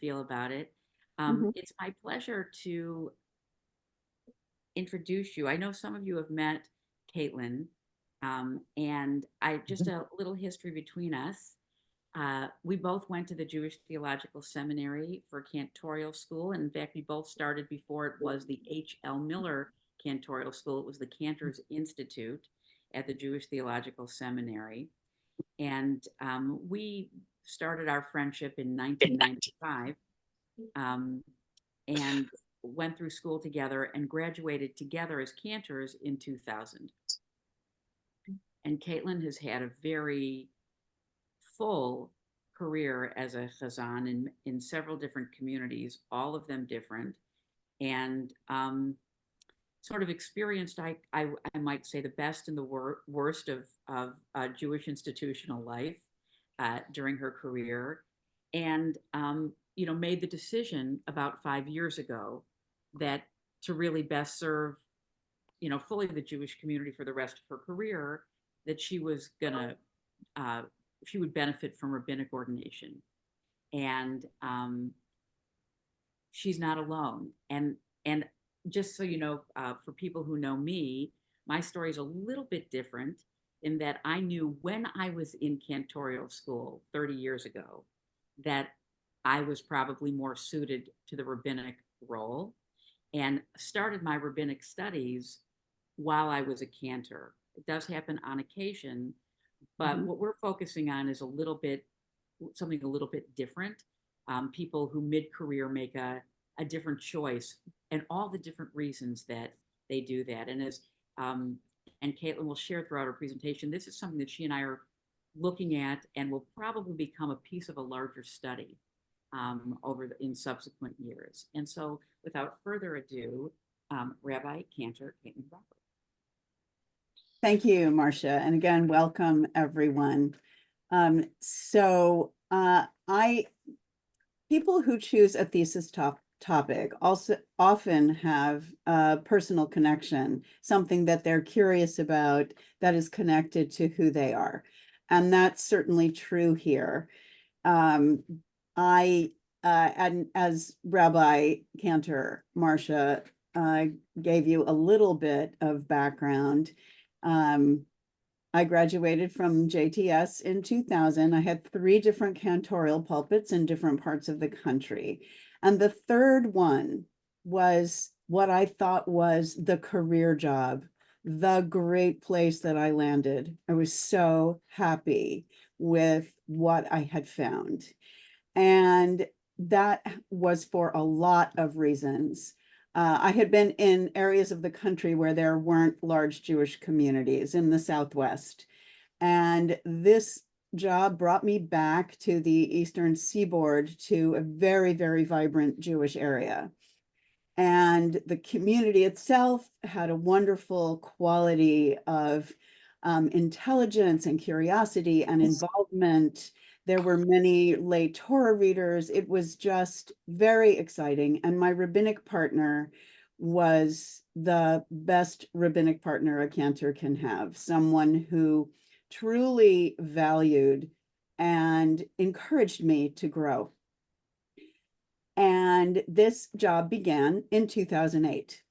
feel about it. Mhm. It's my pleasure to introduce you. I know some of you have met Caitlin, and I just a little history between us. We both went to the Jewish Theological Seminary for cantorial school. And in fact, we both started before it was the H.L. Miller Cantorial School. It was the Cantors Institute at the Jewish Theological Seminary. And we started our friendship in 1995 um, and went through school together and graduated together as cantors in 2000. And Caitlin has had a very full career as a chazan in several different communities, all of them different, and sort of experienced, I might say, the best and the worst of Jewish institutional life during her career, and made the decision about 5 years ago that to really best serve fully the Jewish community for the rest of her career, that she was gonna uh, she would benefit from rabbinic ordination, and she's not alone. And just so you know, for people who know me, my story is a little bit different in that I knew when I was in cantorial school 30 years ago that I was probably more suited to the rabbinic role, and started my rabbinic studies while I was a cantor. It does happen on occasion, but Mhm. what we're focusing on is something a little bit different. People who mid-career make a different choice, and all the different reasons that they do that. Um, and Caitlin will share throughout her presentation, this is something that she and I are looking at and will probably become a piece of a larger study in subsequent years. And so, without further ado, Rabbi Cantor Caitlin Bromberg. Thank you, Marcia. And again, welcome everyone. People who choose a thesis topic also often have a personal connection, something that they're curious about that is connected to who they are. And that's certainly true here. And as Rabbi Cantor, Marcia gave you a little bit of background. I graduated from JTS in 2000. I had 3 different cantorial pulpits in different parts of the country. And the third one was what I thought was the career job, the great place that I landed. I was so happy with what I had found. And that was for a lot of reasons. I had been in areas of the country where there weren't large Jewish communities in the Southwest. And this job brought me back to the Eastern Seaboard to a very, very vibrant Jewish area. And the community itself had a wonderful quality of intelligence and curiosity and involvement. There were many lay Torah readers. It was just very exciting. And my rabbinic partner was the best rabbinic partner a cantor can have, someone who truly valued and encouraged me to grow. And this job began in 2008.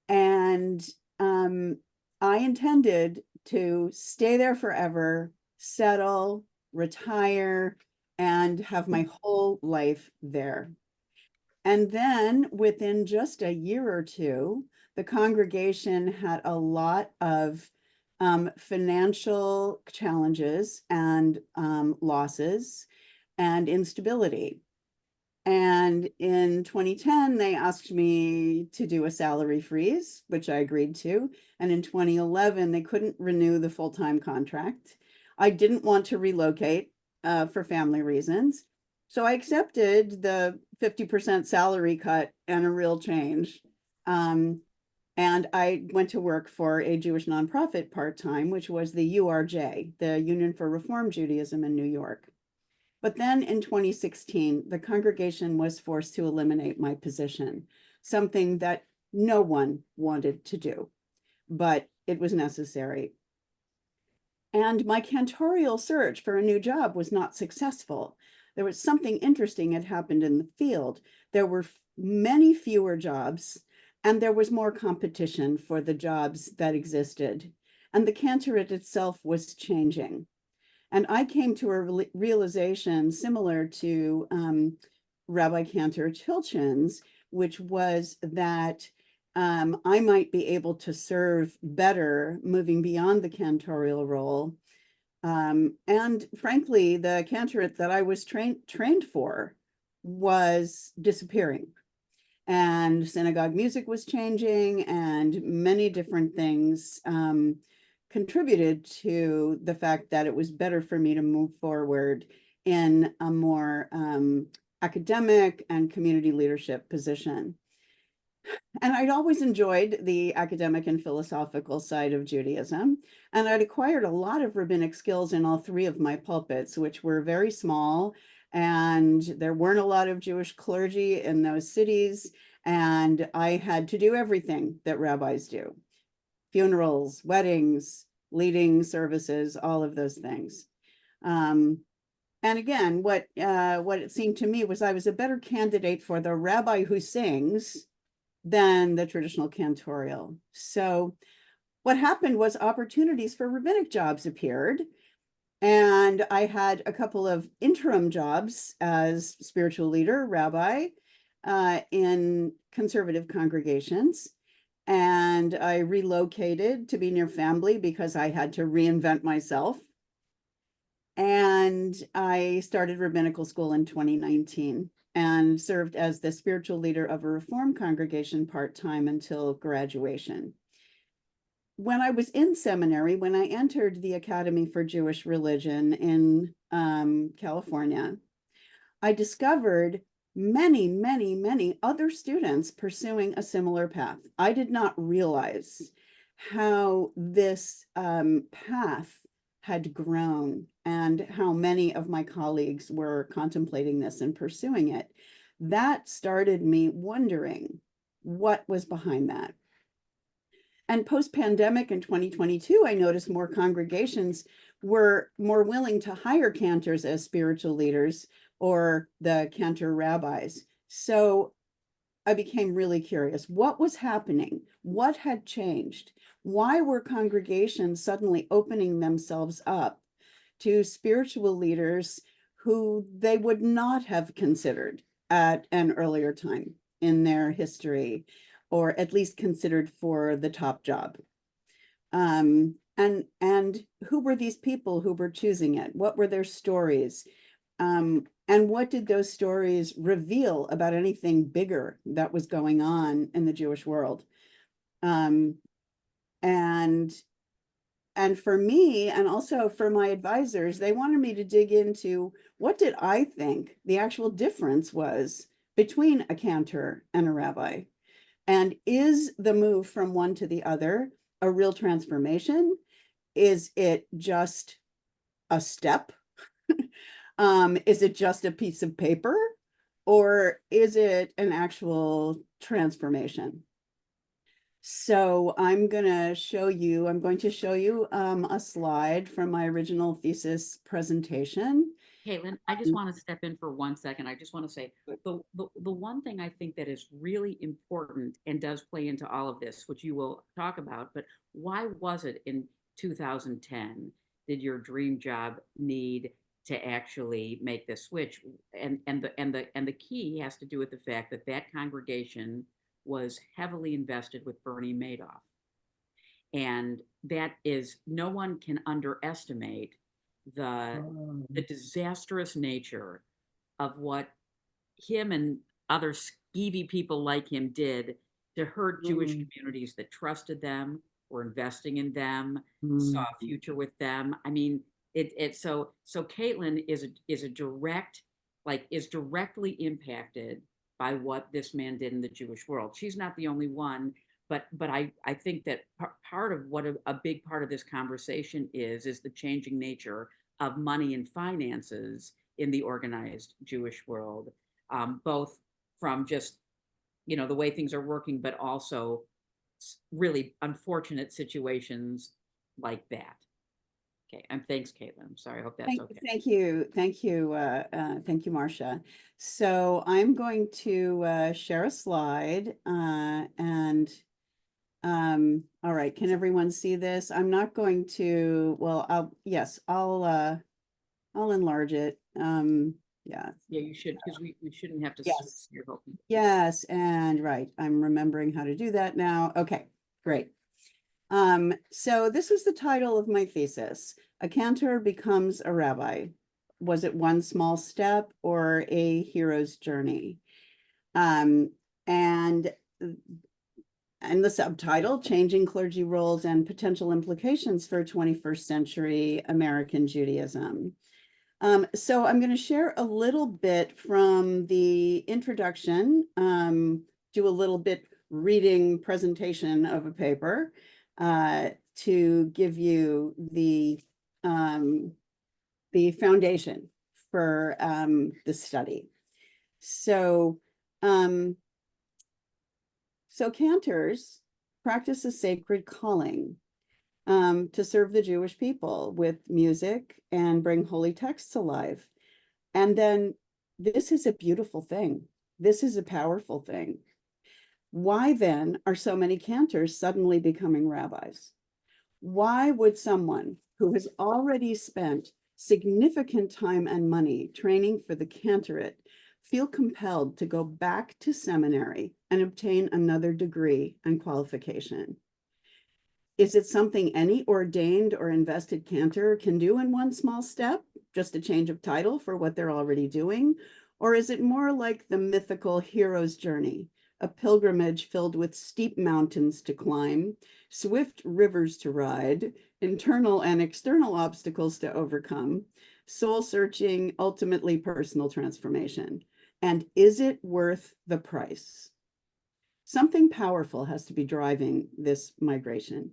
And I intended to stay there forever, settle, retire, and have my whole life there. And then within just a year or two, the congregation had a lot of financial challenges and losses and instability. And in 2010, they asked me to do a salary freeze, which I agreed to. And in 2011, they couldn't renew the full-time contract. I didn't want to relocate for family reasons. So I accepted the 50% salary cut and a real change. And I went to work for a Jewish nonprofit part-time, which was the URJ, the Union for Reform Judaism in New York. But then in 2016, the congregation was forced to eliminate my position, something that no one wanted to do, but it was necessary. And my cantorial search for a new job was not successful. there was something interesting had happened in the field. There were many fewer jobs, and there was more competition for the jobs that existed. And the cantorate itself was changing. And I came to a realization similar to Rabbi Cantor Tilchin's, which was that I might be able to serve better moving beyond the cantorial role. And frankly, the cantorate that I was trained for was disappearing. And synagogue music was changing, and many different things contributed to the fact that it was better for me to move forward in a more academic and community leadership position. And I'd always enjoyed the academic and philosophical side of Judaism. And I'd acquired a lot of rabbinic skills in all three of my pulpits, which were very small. And there weren't a lot of Jewish clergy in those cities. And I had to do everything that rabbis do: funerals, weddings, leading services, all of those things. And again, what it seemed to me was I was a better candidate for the rabbi who sings than the traditional cantorial. So what happened was opportunities for rabbinic jobs appeared. And I had a couple of interim jobs as spiritual leader, rabbi, in conservative congregations. And I relocated to be near family because I had to reinvent myself. And I started rabbinical school in 2019 and served as the spiritual leader of a Reform congregation part-time until graduation. When I was in seminary, when I entered the Academy for Jewish Religion in California, I discovered many other students pursuing a similar path. I did not realize how this path had grown and how many of my colleagues were contemplating this and pursuing it. That started me wondering what was behind that. And post-pandemic in 2022, I noticed more congregations were more willing to hire cantors as spiritual leaders or the cantor rabbis. So I became really curious. What was happening? What had changed? Why were congregations suddenly opening themselves up to spiritual leaders who they would not have considered at an earlier time in their history, or at least considered for the top job? And who were these people who were choosing it? What were their stories? And what did those stories reveal about anything bigger that was going on in the Jewish world? And for me, and also for my advisors, they wanted me to dig into what did I think the actual difference was between a cantor and a rabbi? And is the move from one to the other a real transformation? Is it just a step? Is it just a piece of paper? Or is it an actual transformation? So I'm going to show you a slide from my original thesis presentation. Caitlin, I just want to step in for 1 second. I just want to say the one thing I think that is really important and does play into all of this, which you will talk about, but why was it in 2010 did your dream job need to actually make the switch? And the key has to do with the fact that that congregation was heavily invested with Bernie Madoff. And that is, no one can underestimate the disastrous nature of what him and other skeevy people like him did to hurt Jewish communities that trusted them, were investing in them, saw a future with them. I mean, so Caitlin is a direct, is directly impacted by what this man did in the Jewish world. She's not the only one, but I think that part of what a big part of this conversation is the changing nature of money and finances in the organized Jewish world, both from just the way things are working, but also really unfortunate situations like that. Okay, and thanks, Caitlin. I'm sorry, I hope that's Thank okay. thank you, Marcia. So I'm going to share a slide and all right, can everyone see this? I'm not going to, well, I'll enlarge it. Yeah, Yeah, you should, because we shouldn't have to switch yes, your whole. yes, and right, I'm remembering how to do that now. Okay, great. So this was the title of my thesis. A cantor becomes a rabbi. Was it one small step or a hero's journey? Um, and and the subtitle, Changing Clergy Roles and Potential Implications for 21st Century American Judaism. So I'm going to share a little bit from the introduction, do a little bit reading presentation of a paper to give you the foundation for the study. So, so cantors practice a sacred calling to serve the Jewish people with music and bring holy texts alive. And then this is a beautiful thing. This is a powerful thing. Why then are so many cantors suddenly becoming rabbis? Why would someone who has already spent significant time and money training for the cantorate feel compelled to go back to seminary and obtain another degree and qualification? Is it something any ordained or invested cantor can do in one small step, just a change of title for what they're already doing? Or is it more like the mythical hero's journey, a pilgrimage filled with steep mountains to climb, swift rivers to ride, internal and external obstacles to overcome, soul-searching, ultimately personal transformation? And is it worth the price? Something powerful has to be driving this migration.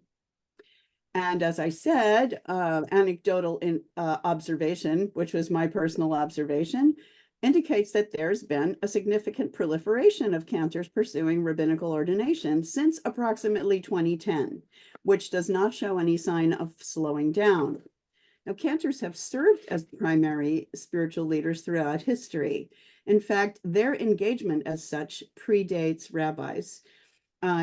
And as I said, anecdotal observation, which was my personal observation, indicates that there's been a significant proliferation of cantors pursuing rabbinical ordination since approximately 2010, which does not show any sign of slowing down. Now, cantors have served as primary spiritual leaders throughout history. In fact, their engagement as such predates rabbis.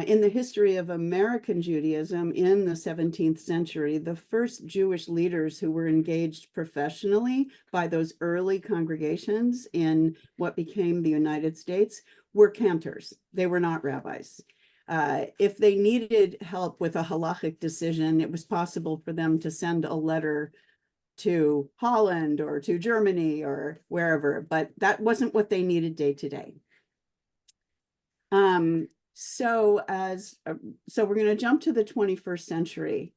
In the history of American Judaism in the 17th century, the first Jewish leaders who were engaged professionally by those early congregations in what became the United States were cantors. They were not rabbis. If they needed help with a halachic decision, it was possible for them to send a letter to Holland or to Germany or wherever, but that wasn't what they needed day to day. So we're going to jump to the 21st century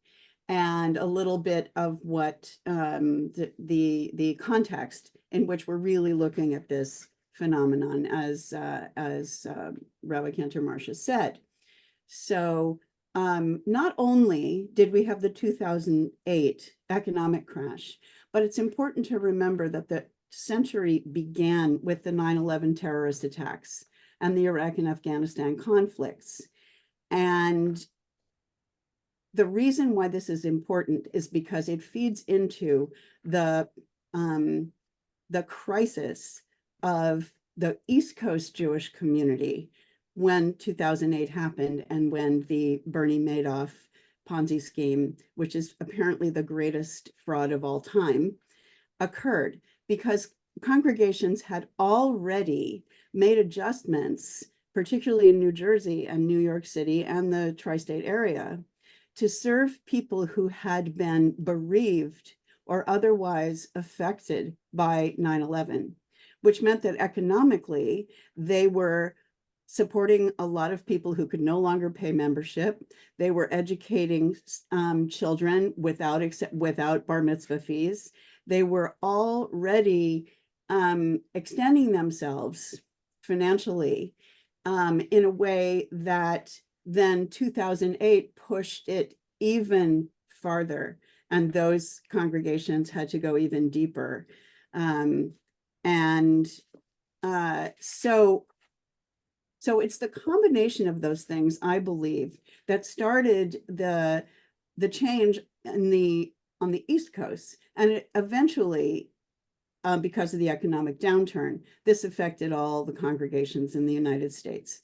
and a little bit of what the context in which we're really looking at this phenomenon, as Rabbi Cantor Marcia said. So not only did we have the 2008 economic crash, but it's important to remember that the century began with the 9/11 terrorist attacks and the Iraq and Afghanistan conflicts. And the reason why this is important is because it feeds into the crisis of the East Coast Jewish community when 2008 happened and when the Bernie Madoff Ponzi scheme, which is apparently the greatest fraud of all time, occurred, because congregations had already made adjustments, particularly in New Jersey and New York City and the tri-state area, to serve people who had been bereaved or otherwise affected by 9/11, which meant that economically they were supporting a lot of people who could no longer pay membership. They were educating children without bar mitzvah fees. They were already extending themselves financially in a way that then 2008 pushed it even farther, and those congregations had to go even deeper. So it's the combination of those things, I believe, that started the change in the on the East Coast. And it eventually, because of the economic downturn, this affected all the congregations in the United States.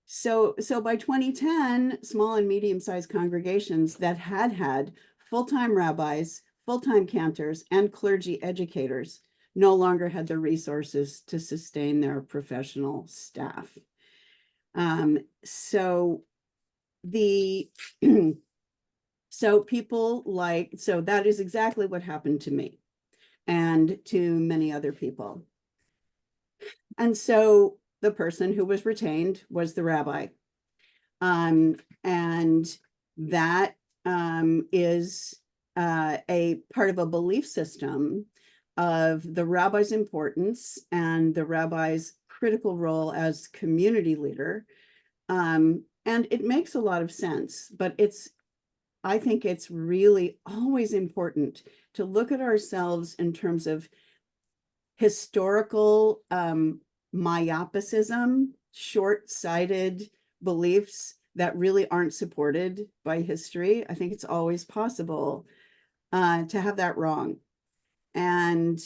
So by 2010, small and medium-sized congregations that had full-time rabbis, full-time cantors, and clergy educators no longer had the resources to sustain their professional staff. So that is exactly what happened to me and to many other people. And so the person who was retained was the rabbi. And that is a part of a belief system of the rabbi's importance and the rabbi's critical role as community leader. And it makes a lot of sense, but I think it's really always important to look at ourselves in terms of historical myopicism, short-sighted beliefs that really aren't supported by history. I think it's always possible to have that wrong. And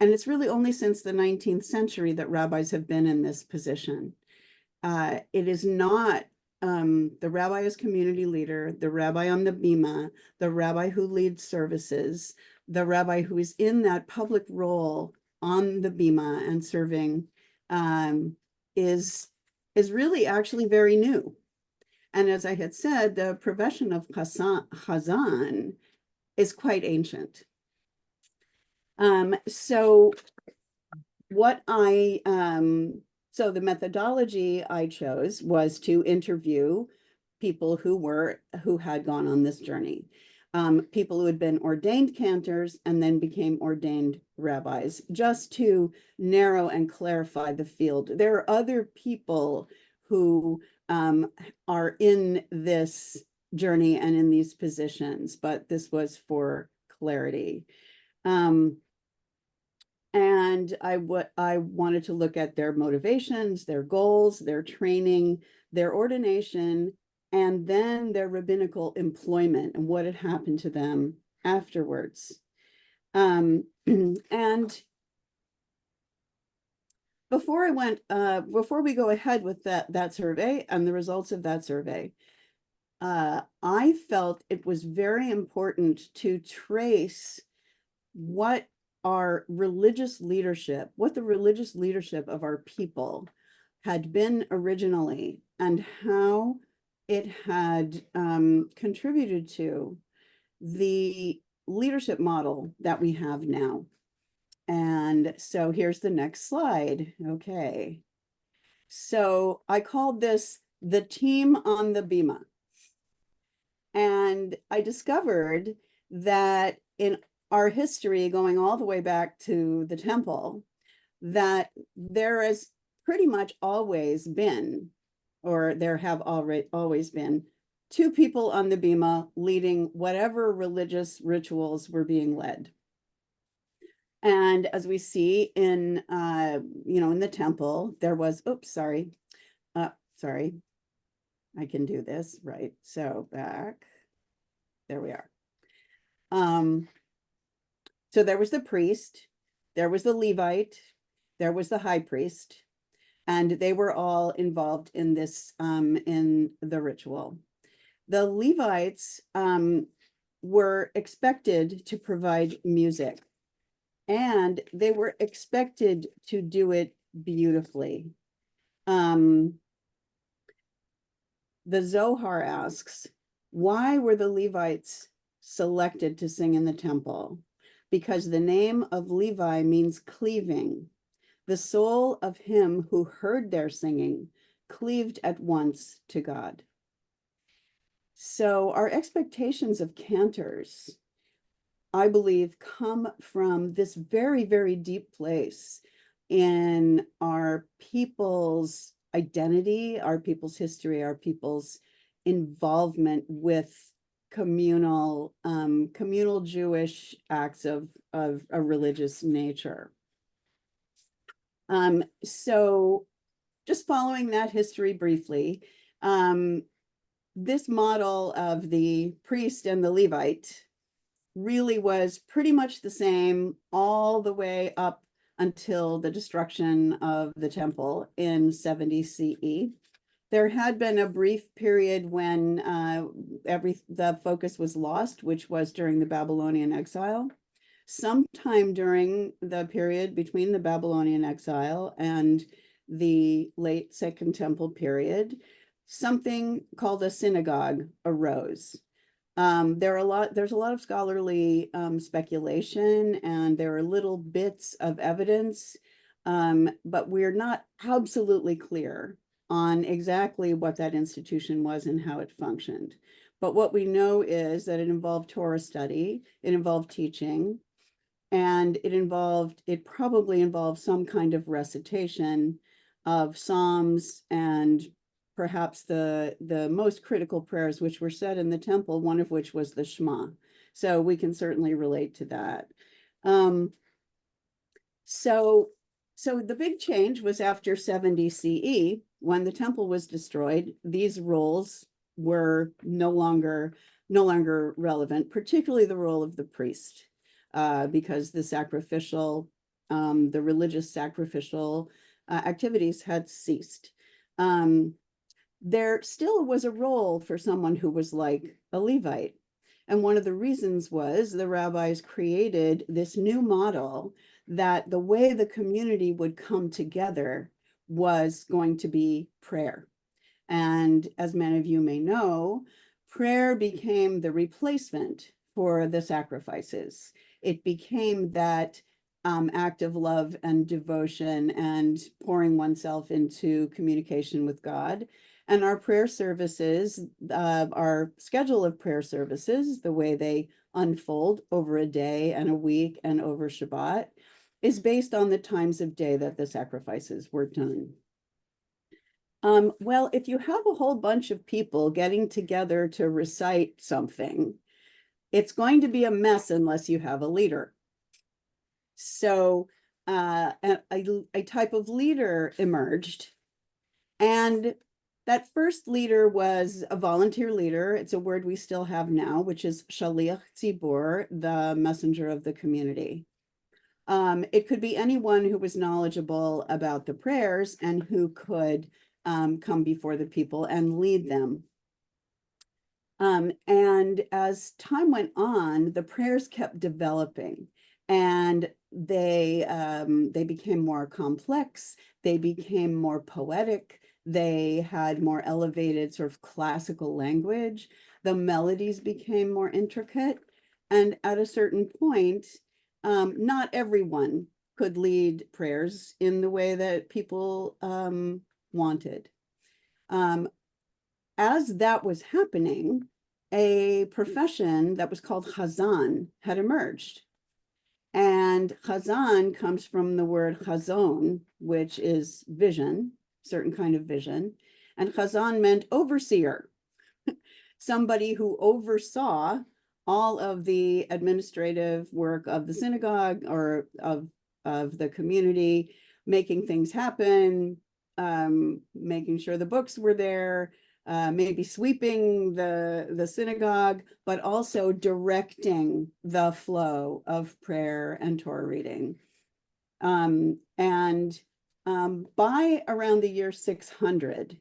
it's really only since the 19th century that rabbis have been in this position. It is not the rabbi as community leader, the rabbi on the bima, the rabbi who leads services, the rabbi who is in that public role on the bima and serving is really actually very new. And as I had said, the profession of Hazzan is quite ancient. So the methodology I chose was to interview people who had gone on this journey. People who had been ordained cantors and then became ordained rabbis, just to narrow and clarify the field. There are other people who are in this journey and in these positions, but this was for clarity. And I wanted to look at their motivations, their goals, their training, their ordination, and then their rabbinical employment and what had happened to them afterwards. And before we go ahead with that survey and the results of that survey, I felt it was very important to trace what the religious leadership of our people had been originally and how it had contributed to the leadership model that we have now. And so here's the next slide. Okay. So I called this the team on the bima. And I discovered that in our history, going all the way back to the temple, that there has pretty much always been, or there have always been, two people on the bima leading whatever religious rituals were being led. And as we see in, in the temple, there was, sorry, I can do this, right? So back, there we are. So there was the priest, there was the Levite, there was the high priest, and they were all involved in this, in the ritual. The Levites were expected to provide music, and they were expected to do it beautifully. The Zohar asks, why were the Levites selected to sing in the temple? Because the name of Levi means cleaving. The soul of him who heard their singing cleaved at once to God. So our expectations of cantors, I believe, come from this very, very deep place in our people's identity, our people's history, our people's involvement with communal Jewish acts of a religious nature. So just following that history briefly, this model of the priest and the Levite really was pretty much the same all the way up until the destruction of the temple in 70 CE. There had been a brief period when the focus was lost, which was during the Babylonian exile. Sometime during the period between the Babylonian exile and the late Second Temple period, something called a synagogue arose. There's a lot of scholarly speculation, and there are little bits of evidence, but we're not absolutely clear on exactly what that institution was and how it functioned. But what we know is that it involved Torah study, it involved teaching, and it probably involved some kind of recitation of Psalms and perhaps the most critical prayers which were said in the temple, one of which was the Shema. So we can certainly relate to that. So the big change was after 70 CE, when the temple was destroyed. These roles were no longer relevant, particularly the role of the priest, because the religious sacrificial activities had ceased. There still was a role for someone who was like a Levite. And one of the reasons was the rabbis created this new model that the way the community would come together was going to be prayer. And as many of you may know, prayer became the replacement for the sacrifices. It became that act of love and devotion and pouring oneself into communication with God. And our prayer services, our schedule of prayer services, the way they unfold over a day and a week and over Shabbat, is based on the times of day that the sacrifices were done. Well, if you have a whole bunch of people getting together to recite something, it's going to be a mess unless you have a leader. So a type of leader emerged, and that first leader was a volunteer leader. It's a word we still have now, which is shaliach tzibur, the messenger of the community. It could be anyone who was knowledgeable about the prayers and who could come before the people and lead them. And as time went on, the prayers kept developing, and they became more complex, they became more poetic, they had more elevated sort of classical language, the melodies became more intricate, and at a certain point, not everyone could lead prayers in the way that people wanted. As that was happening, a profession that was called Hazzan had emerged. And Hazzan comes from the word chazon, which is vision, certain kind of vision. And Hazzan meant overseer, somebody who oversaw all of the administrative work of the synagogue or of the community, making things happen, making sure the books were there, maybe sweeping the synagogue, but also directing the flow of prayer and Torah reading. By around the year 600,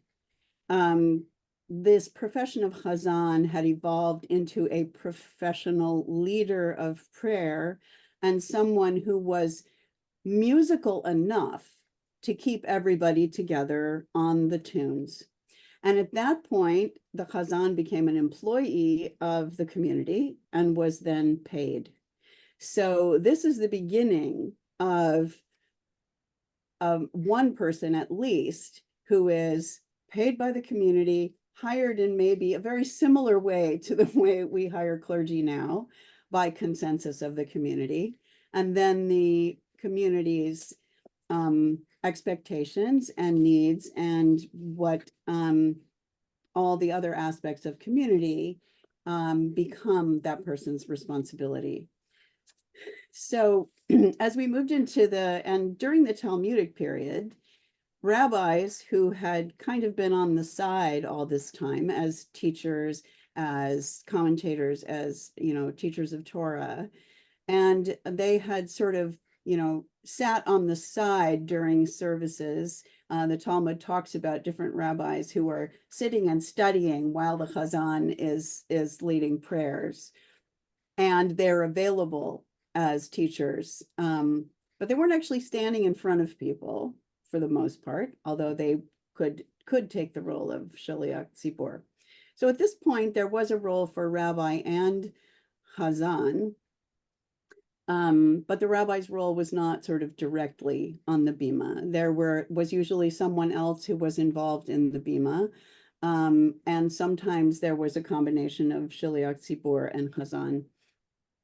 this profession of Hazzan had evolved into a professional leader of prayer and someone who was musical enough to keep everybody together on the tunes. And at that point, the Hazzan became an employee of the community and was then paid. So this is the beginning of one person at least who is paid by the community, hired in maybe a very similar way to the way we hire clergy now, by consensus of the community. And then the community's expectations and needs and what all the other aspects of community become that person's responsibility. So as we moved into and during the Talmudic period, rabbis who had kind of been on the side all this time as teachers, as commentators, as, teachers of Torah. And they had sort of, sat on the side during services. The Talmud talks about different rabbis who are sitting and studying while the Chazan is leading prayers. And they're available as teachers. But they weren't actually standing in front of people for the most part, although they could take the role of Shaliach Tzibor. So at this point, there was a role for rabbi and Chazan, but the rabbi's role was not sort of directly on the bima. There was usually someone else who was involved in the bima, and sometimes there was a combination of Shaliach Tzibor and Chazan.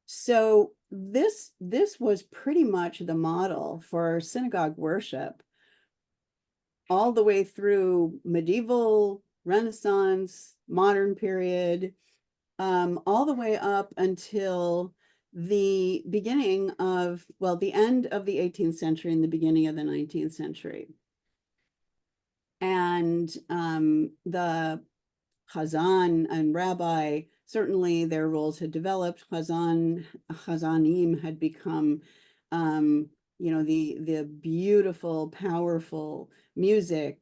So this was pretty much the model for synagogue worship all the way through medieval, Renaissance, modern period, all the way up until the beginning of, the end of the 18th century and the beginning of the 19th century. And the Chazan and rabbi, certainly their roles had developed. Chazanim had become, the beautiful, powerful music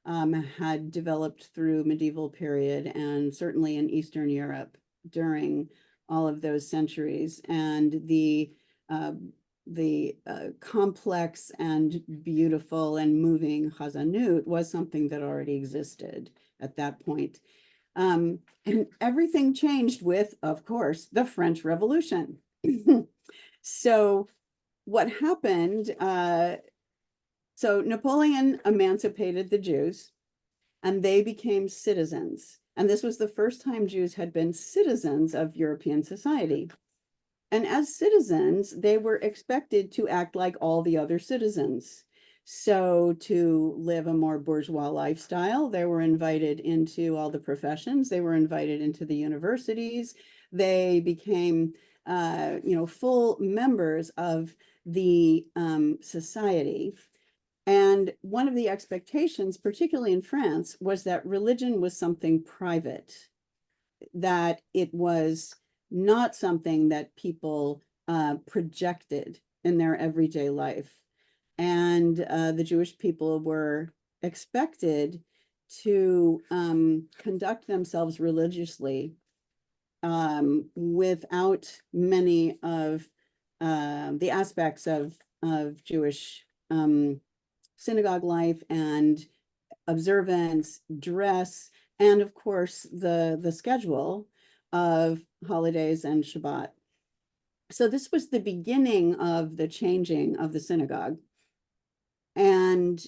had developed through medieval period and certainly in Eastern Europe during all of those centuries. And the complex and beautiful and moving Chazanut was something that already existed at that point. And everything changed with, of course, the French Revolution. So what happened, so Napoleon emancipated the Jews and they became citizens. And this was the first time Jews had been citizens of European society. And as citizens, they were expected to act like all the other citizens. So to live a more bourgeois lifestyle, they were invited into all the professions. They were invited into the universities. They became, full members of the society. And one of the expectations, particularly in France, was that religion was something private, that it was not something that people projected in their everyday life. And the Jewish people were expected to conduct themselves religiously without many of the aspects of Jewish synagogue life and observance, dress, and of course the schedule of holidays and Shabbat. So this was the beginning of the changing of the synagogue. And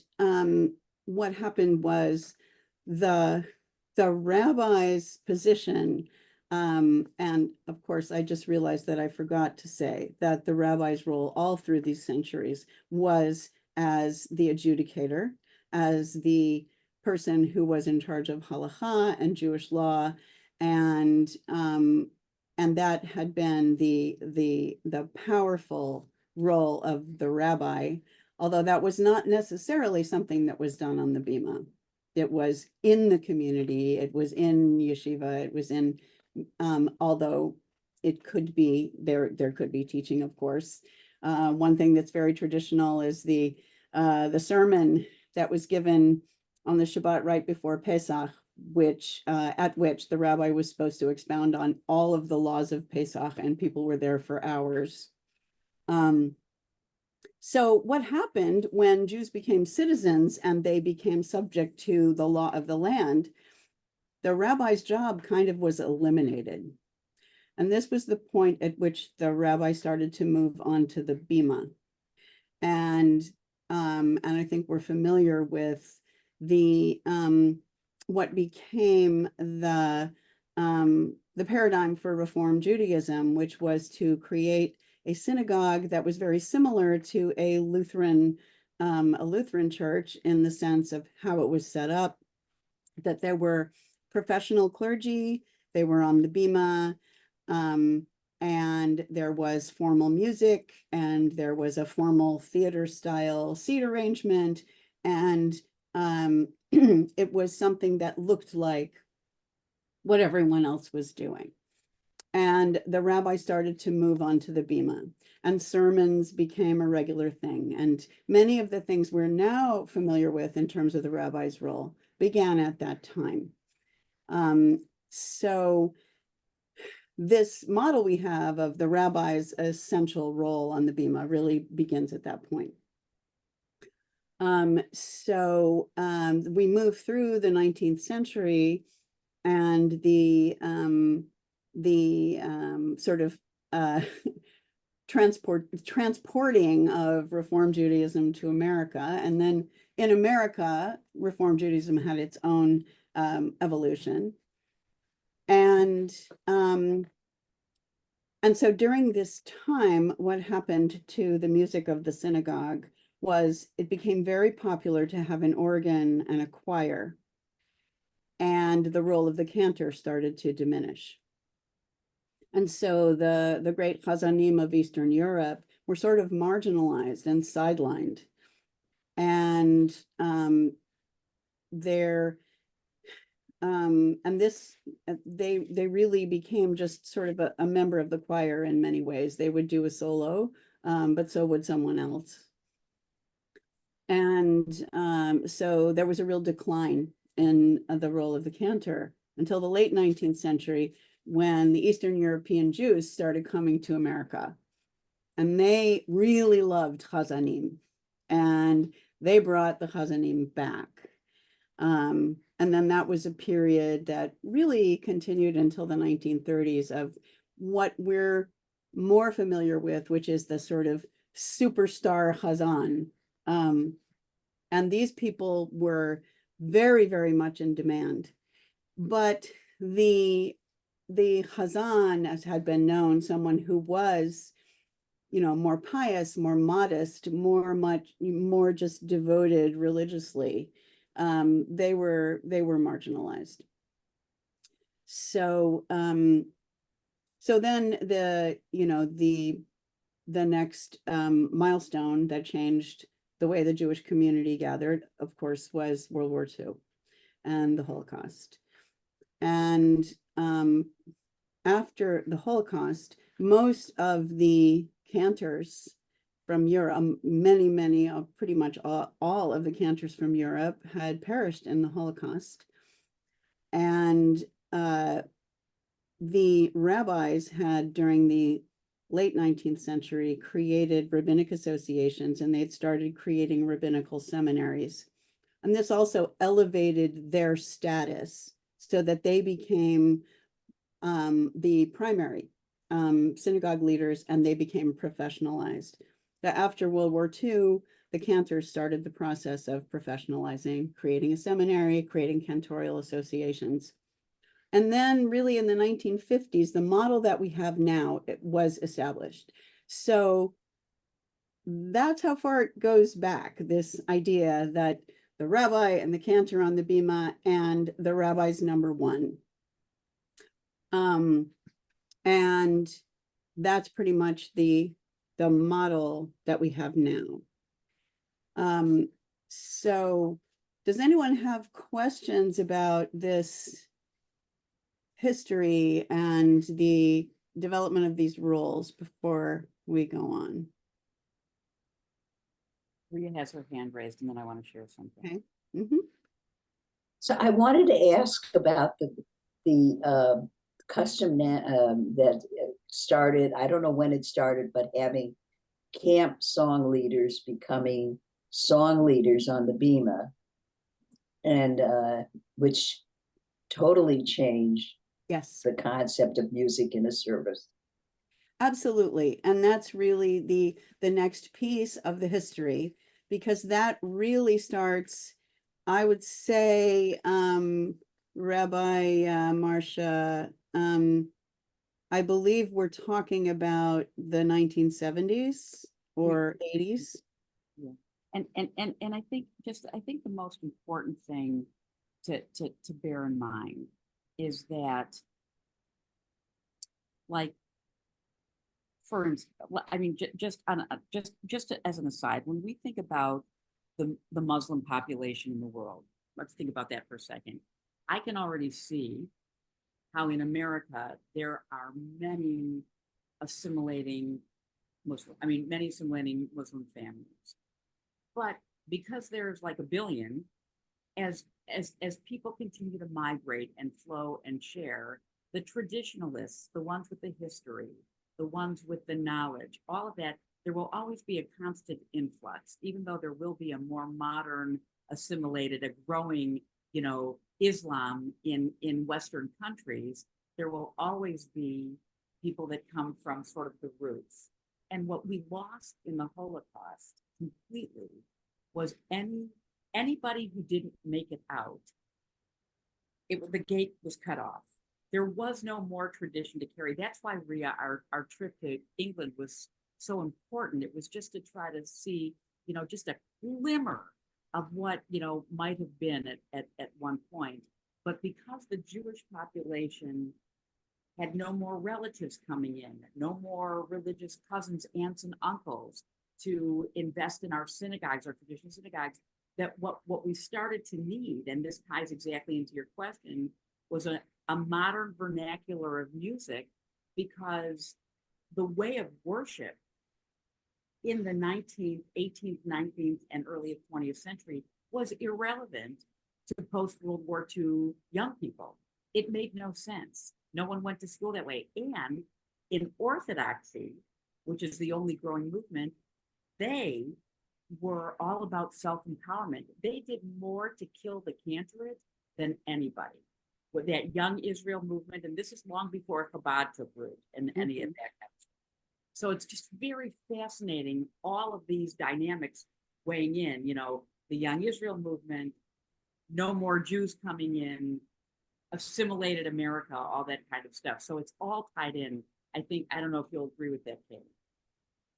what happened was the rabbi's position, and of course, I just realized that I forgot to say that the rabbi's role all through these centuries was as the adjudicator, as the person who was in charge of halakha and Jewish law, and that had been the powerful role of the rabbi, although that was not necessarily something that was done on the bima. It was in the community, it was in yeshiva, it was in, although it could be, there could be teaching, of course. One thing that's very traditional is the sermon that was given on the Shabbat right before Pesach, at which the rabbi was supposed to expound on all of the laws of Pesach, and people were there for hours. So what happened when Jews became citizens and they became subject to the law of the land, the rabbi's job kind of was eliminated. And this was the point at which the rabbi started to move on to the bima. And I think we're familiar with the what became the paradigm for Reform Judaism, which was to create a synagogue that was very similar to a Lutheran church in the sense of how it was set up, that there were professional clergy, they were on the bima, and there was formal music, and there was a formal theater style seat arrangement, and it was something that looked like what everyone else was doing. And the rabbi started to move on to the bima, and sermons became a regular thing. And many of the things we're now familiar with in terms of the rabbi's role began at that time. So this model we have of the rabbi's essential role on the bima really begins at that point. We move through the 19th century, and the sort of transporting of Reform Judaism to America. And then in America, Reform Judaism had its own evolution. And so during this time, what happened to the music of the synagogue was it became very popular to have an organ and a choir, and the role of the cantor started to diminish. And so the great Chazanim of Eastern Europe were sort of marginalized and sidelined. And they really became just sort of a member of the choir in many ways. They would do a solo, but so would someone else. And so there was a real decline in the role of the cantor until the late 19th century, when the Eastern European Jews started coming to America. And they really loved Chazanim, and they brought the Chazanim back. And then that was a period that really continued until the 1930s of what we're more familiar with, which is the sort of superstar Chazan. And these people were very, very much in demand. But the Chazan, as had been known, someone who was, more pious, more modest, more just devoted religiously, they were marginalized. So then the next milestone that changed the way the Jewish community gathered, of course, was World War II and the Holocaust. And after the Holocaust, most of the cantors from Europe, many, pretty much all of the cantors from Europe had perished in the Holocaust. And the rabbis had, during the late 19th century, created rabbinic associations, and they'd started creating rabbinical seminaries. And this also elevated their status so that they became the primary synagogue leaders, and they became professionalized. After World War II, the cantors started the process of professionalizing, creating a seminary, creating cantorial associations. And then really in the 1950s, the model that we have now was established. So that's how far it goes back, this idea that the rabbi and the cantor on the bima, and the rabbi's number one. And that's pretty much the model that we have now. So does anyone have questions about this history and the development of these rules before we go on? Rhea has her hand raised, and then I want to share something. Okay. Mm-hmm. So I wanted to ask about the custom that started, I don't know when it started, but having camp song leaders becoming song leaders on the bima, and which totally changed the concept of music in a service. Absolutely. And that's really the next piece of the history, because that really starts, I would say, Rabbi Marcia, I believe we're talking about the 1970s or 80s. Yeah. And I think the most important thing to bear in mind is that, like, for instance, I mean, just as an aside, when we think about the Muslim population in the world. Let's think about that for a second. I can already see how in America there are many assimilating many assimilating Muslim families. But because there's like a billion, as people continue to migrate and flow and share, the traditionalists, the ones with the history, the ones with the knowledge, all of that, there will always be a constant influx, even though there will be a more modern, assimilated, a growing, Islam in Western countries. There will always be people that come from sort of the roots. And what we lost in the Holocaust completely was anybody who didn't make it out, the gate was cut off. There was no more tradition to carry. That's why, Ria, our trip to England was so important. It was just to try to see, just a glimmer of what, might have been at one point. But because the Jewish population had no more relatives coming in, no more religious cousins, aunts, and uncles to invest in our synagogues, our traditional synagogues, that what we started to need, and this ties exactly into your question, was a modern vernacular of music, because the way of worship in the 19th, 18th, 19th, and early 20th century was irrelevant to post-World War II young people. It made no sense. No one went to school that way. And in Orthodoxy, which is the only growing movement, they were all about self-empowerment. They did more to kill the Cantorate than anybody. With that young Israel movement, and this is long before Chabad took root and any of that kind of stuff. So it's just very fascinating, all of these dynamics weighing in, the young Israel movement, no more Jews coming in, assimilated America, all that kind of stuff. So it's all tied in. I don't know if you'll agree with that, Katie.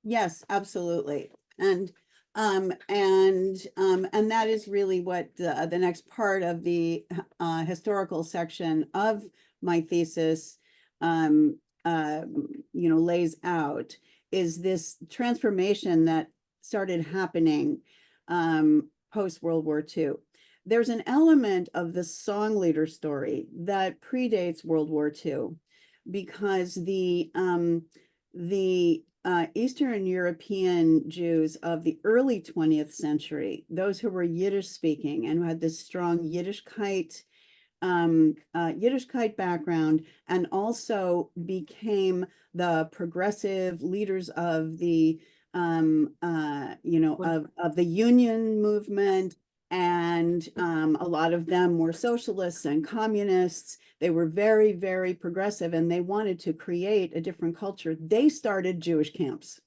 Yes, absolutely. And that is really what the next part of the historical section of my thesis, lays out, is this transformation that started happening post World War II. There's an element of the song leader story that predates World War II, because the Eastern European Jews of the early 20th century, those who were Yiddish speaking and who had this strong Yiddishkeit background, and also became the progressive leaders of the of the union movement. And a lot of them were socialists and communists. They were very, very progressive, and they wanted to create a different culture. They started Jewish camps.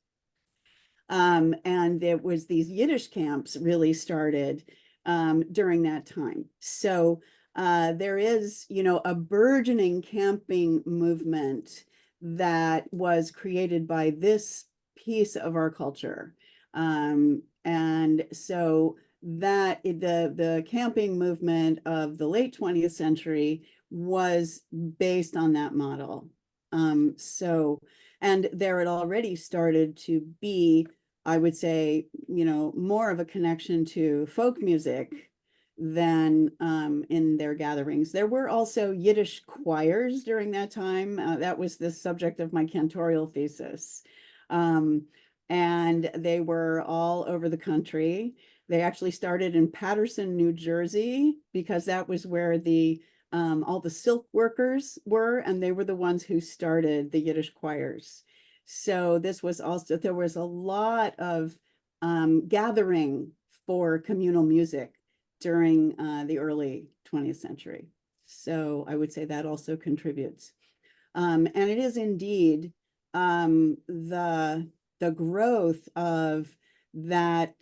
And it was these Yiddish camps really started during that time. So there is, a burgeoning camping movement that was created by this piece of our culture. And so that the camping movement of the late 20th century was based on that model. And there had already started to be, I would say, more of a connection to folk music than in their gatherings. There were also Yiddish choirs during that time. That was the subject of my cantorial thesis. And they were all over the country. They actually started in Paterson, New Jersey, because that was where all the silk workers were, and they were the ones who started the Yiddish choirs. So there was a lot of gathering for communal music during the early 20th century. So I would say that also contributes. And it is indeed the growth of that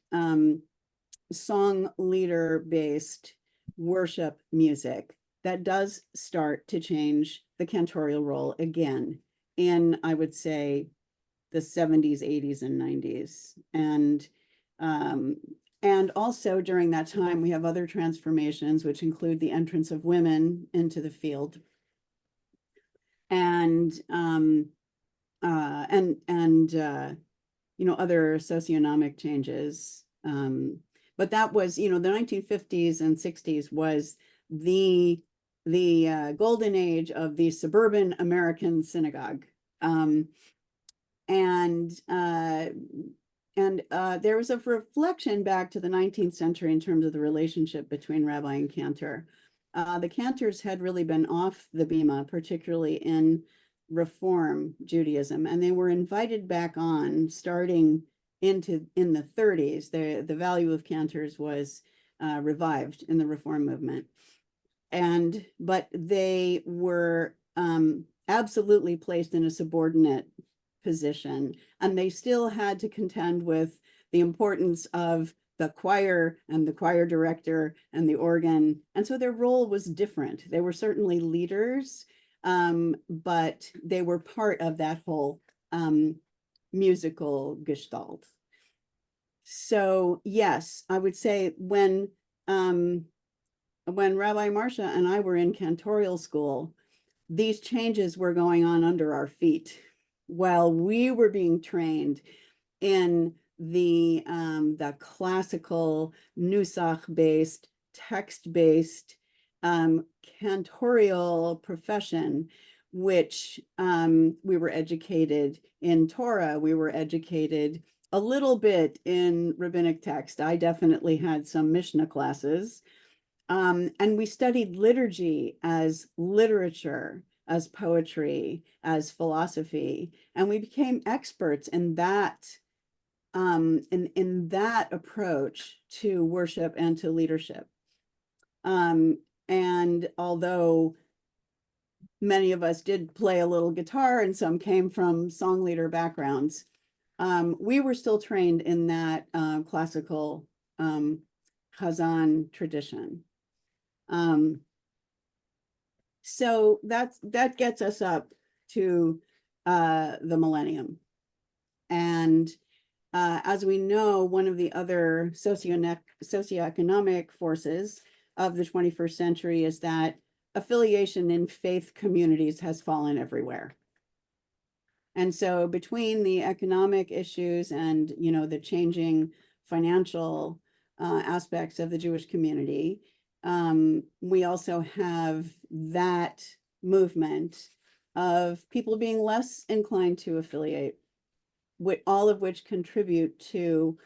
song leader based worship music that does start to change the cantorial role again in, I would say, the 70s, 80s, and 90s. And also during that time, we have other transformations, which include the entrance of women into the field, and other socioeconomic changes. but that was, the 1950s and 60s was the golden age of the suburban American synagogue. And there was a reflection back to the 19th century in terms of the relationship between Rabbi and Cantor. The Cantors had really been off the bema, particularly in Reform Judaism, and they were invited back on starting in the 30s. The value of Cantors was revived in the Reform movement, but they were absolutely placed in a subordinate position, and they still had to contend with the importance of the choir and the choir director and the organ, and so their role was different. They were certainly leaders, but they were part of that whole musical gestalt. So yes, I would say when Rabbi Marcia and I were in cantorial school, these changes were going on under our feet while we were being trained in the classical nusach-based, text-based cantorial profession, which we were educated in Torah, we were educated a little bit in rabbinic text. I definitely had some Mishnah classes, and we studied liturgy as literature, as poetry, as philosophy, and we became experts in that in that approach to worship and to leadership. And although many of us did play a little guitar and some came from song leader backgrounds, we were still trained in that classical Hazzan tradition. So that gets us up to the millennium. And as we know, one of the other socioeconomic forces of the 21st century is that affiliation in faith communities has fallen everywhere. And so between the economic issues and, the changing financial aspects of the Jewish community, we also have that movement of people being less inclined to affiliate, all of which contribute to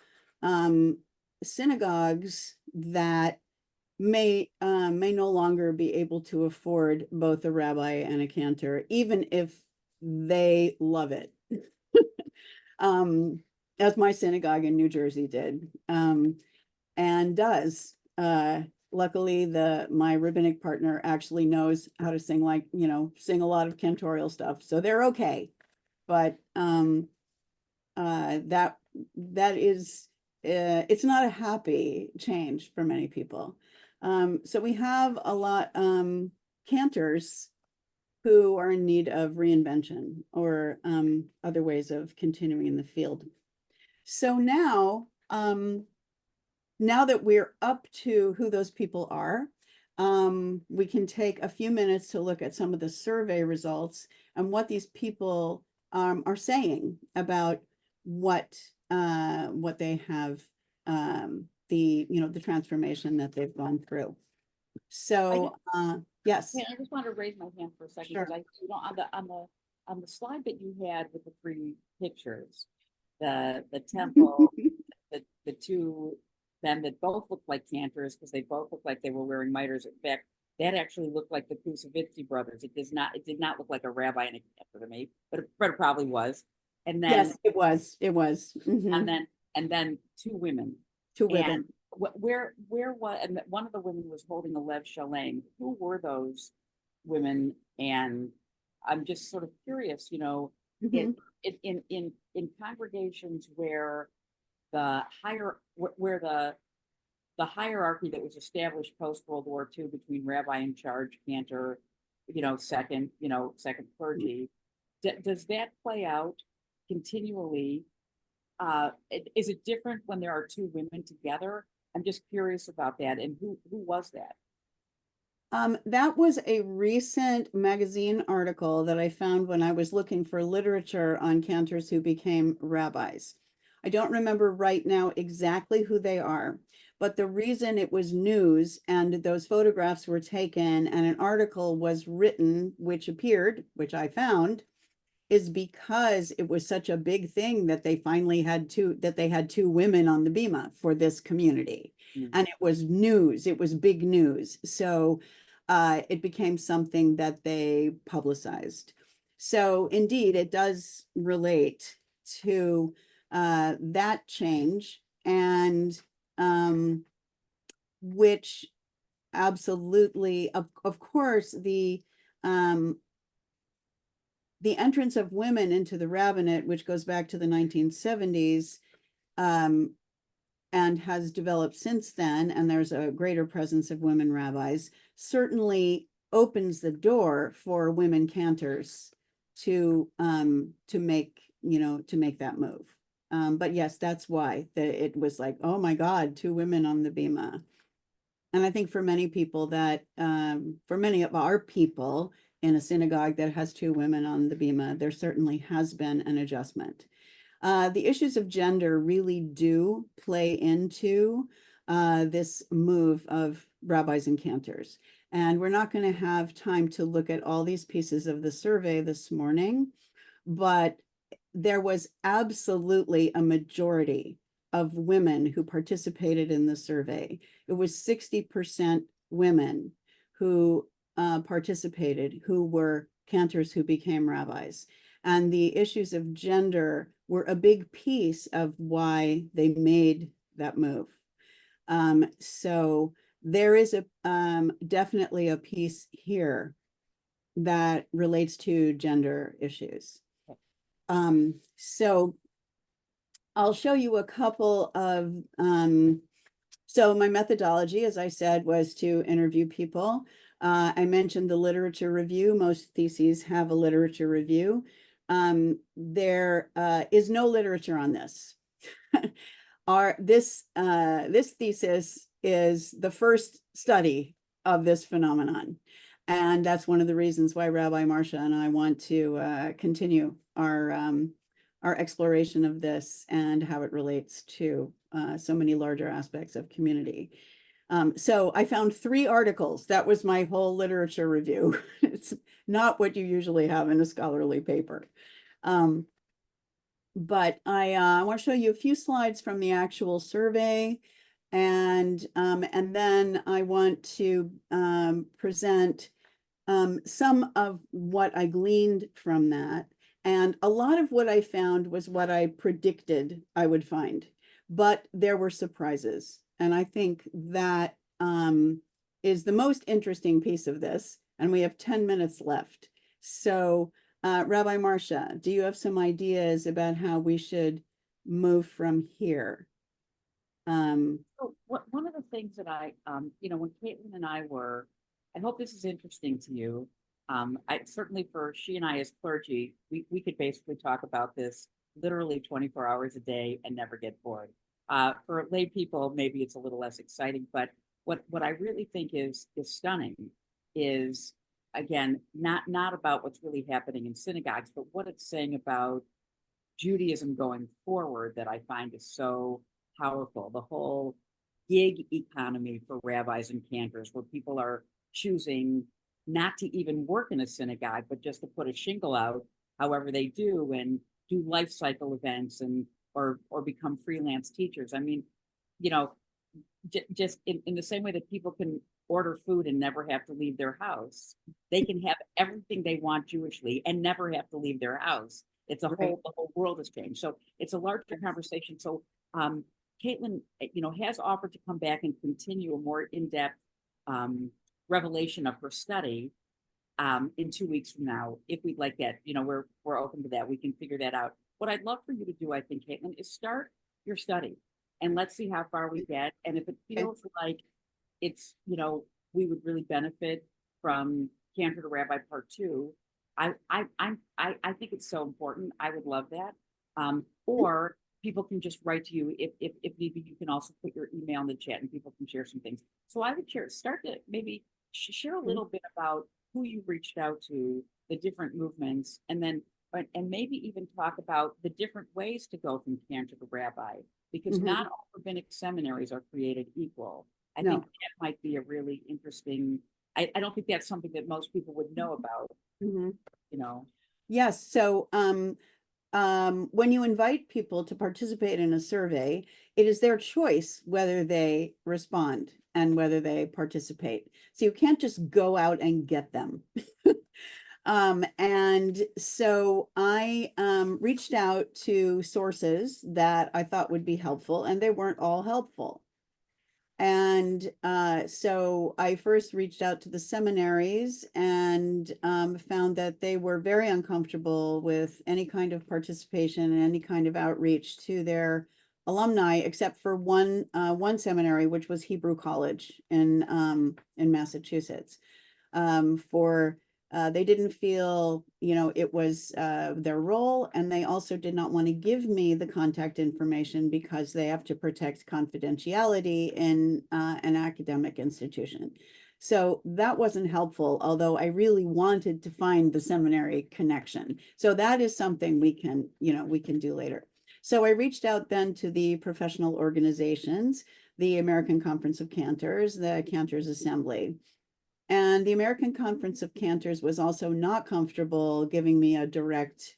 synagogues that may no longer be able to afford both a rabbi and a cantor, even if they love it, as my synagogue in New Jersey did, and does. Luckily, my rabbinic partner actually knows how to sing, sing a lot of cantorial stuff, so they're okay. But that is, it's not a happy change for many people. So we have a lot cantors who are in need of reinvention or other ways of continuing in the field. So now that we're up to who those people are, we can take a few minutes to look at some of the survey results and what these people are saying about what they have, the transformation that they've gone through. So yes. Yeah, I just want to raise my hand for a second. Sure. On the slide that you had with the three pictures, the temple, the two men that both looked like cantors because they both looked like they were wearing mitres. In fact, that actually looked like the Kusavitsky brothers. It did not look like a rabbi and a cantor to me, but it probably was. And then yes, it was. Mm-hmm. and then two women. Two women. Where was, and one of the women was holding a Lev Shalem. Who were those women? And I'm just sort of curious, Mm-hmm. in congregations where the hierarchy that was established post World War II between rabbi in charge, cantor, second clergy, does that play out continually? Is it different when there are two women together? I'm just curious about that. And who was that? That was a recent magazine article that I found when I was looking for literature on cantors who became rabbis. I don't remember right now exactly who they are, But the reason it was news and those photographs were taken and an article was written, which appeared, which I found, is because it was such a big thing that they finally had two women on the bima for this community. And it was news, it was big news. So it became something that they publicized. So indeed, it does relate to that change, and which absolutely, of course, the entrance of women into the rabbinate, which goes back to the 1970s, and has developed since then, and there's a greater presence of women rabbis, certainly opens the door for women cantors to make that move. But yes, that's why it was like, oh my God, two women on the bima. And I think for many people that, for many of our people in a synagogue that has two women on the bima, there certainly has been an adjustment. The issues of gender really do play into this move of rabbis and cantors. And we're not going to have time to look at all these pieces of the survey this morning, but there was absolutely a majority of women who participated in the survey. It was 60% women who participated, who were cantors who became rabbis. And the issues of gender were a big piece of why they made that move. So there is definitely a piece here that relates to gender issues. So I'll show you a couple of, so my methodology, as I said, was to interview people. I mentioned the literature review. Most theses have a literature review. There is no literature on this. This thesis is the first study of this phenomenon. And that's one of the reasons why Rabbi Marcia and I want to continue our exploration of this and how it relates to so many larger aspects of community. So I found 3 articles. That was my whole literature review. It's not what you usually have in a scholarly paper. But I want to show you a few slides from the actual survey. And then I want to present some of what I gleaned from that. And a lot of what I found was what I predicted I would find, but there were surprises. And I think that is the most interesting piece of this. And we have 10 minutes left. So Rabbi Marcia, do you have some ideas about how we should move from here? So one of the things that I, when Caitlin and I were, I hope this is interesting to you. I certainly, for she and I as clergy, we could basically talk about this literally 24 hours a day and never get bored. For lay people, maybe it's a little less exciting, but what I really think is stunning is, again, not about what's really happening in synagogues, but what it's saying about Judaism going forward that I find is so powerful. The whole gig economy for rabbis and cantors, where people are choosing not to even work in a synagogue, but just to put a shingle out, however they do, and do life cycle events and or become freelance teachers. I mean, just in the same way that people can order food and never have to leave their house, they can have everything they want Jewishly and never have to leave their house. It's the whole world has changed. So it's a larger conversation. So Caitlin, has offered to come back and continue a more in-depth revelation of her study in 2 weeks from now, if we'd like that. We're open to that. We can figure that out. What I'd love for you to do, I think, Caitlin, is start your study and let's see how far we get. And if it feels like it's, we would really benefit from Cantor to Rabbi Part 2, I think it's so important. I would love that. Or people can just write to you. If maybe you can also put your email in the chat and people can share some things. So I would start to maybe share a little bit about who you reached out to, the different movements, and then maybe even talk about the different ways to go from Cantor to Rabbi, because not all the rabbinic seminaries are created equal. I No. think that might be a really interesting, I don't think that's something that most people would know about, Mhm. you know. Yes, so when you invite people to participate in a survey, it is their choice whether they respond and whether they participate. So you can't just go out and get them. And so I reached out to sources that I thought would be helpful, and they weren't all helpful. And so I first reached out to the seminaries and found that they were very uncomfortable with any kind of participation and any kind of outreach to their alumni, except for one seminary, which was Hebrew College in Massachusetts. They didn't feel, it was their role, and they also did not want to give me the contact information because they have to protect confidentiality in an academic institution. So that wasn't helpful, although I really wanted to find the seminary connection. So that is something we can do later. So I reached out then to the professional organizations, the American Conference of Cantors, the Cantors Assembly. And the American Conference of Cantors was also not comfortable giving me a direct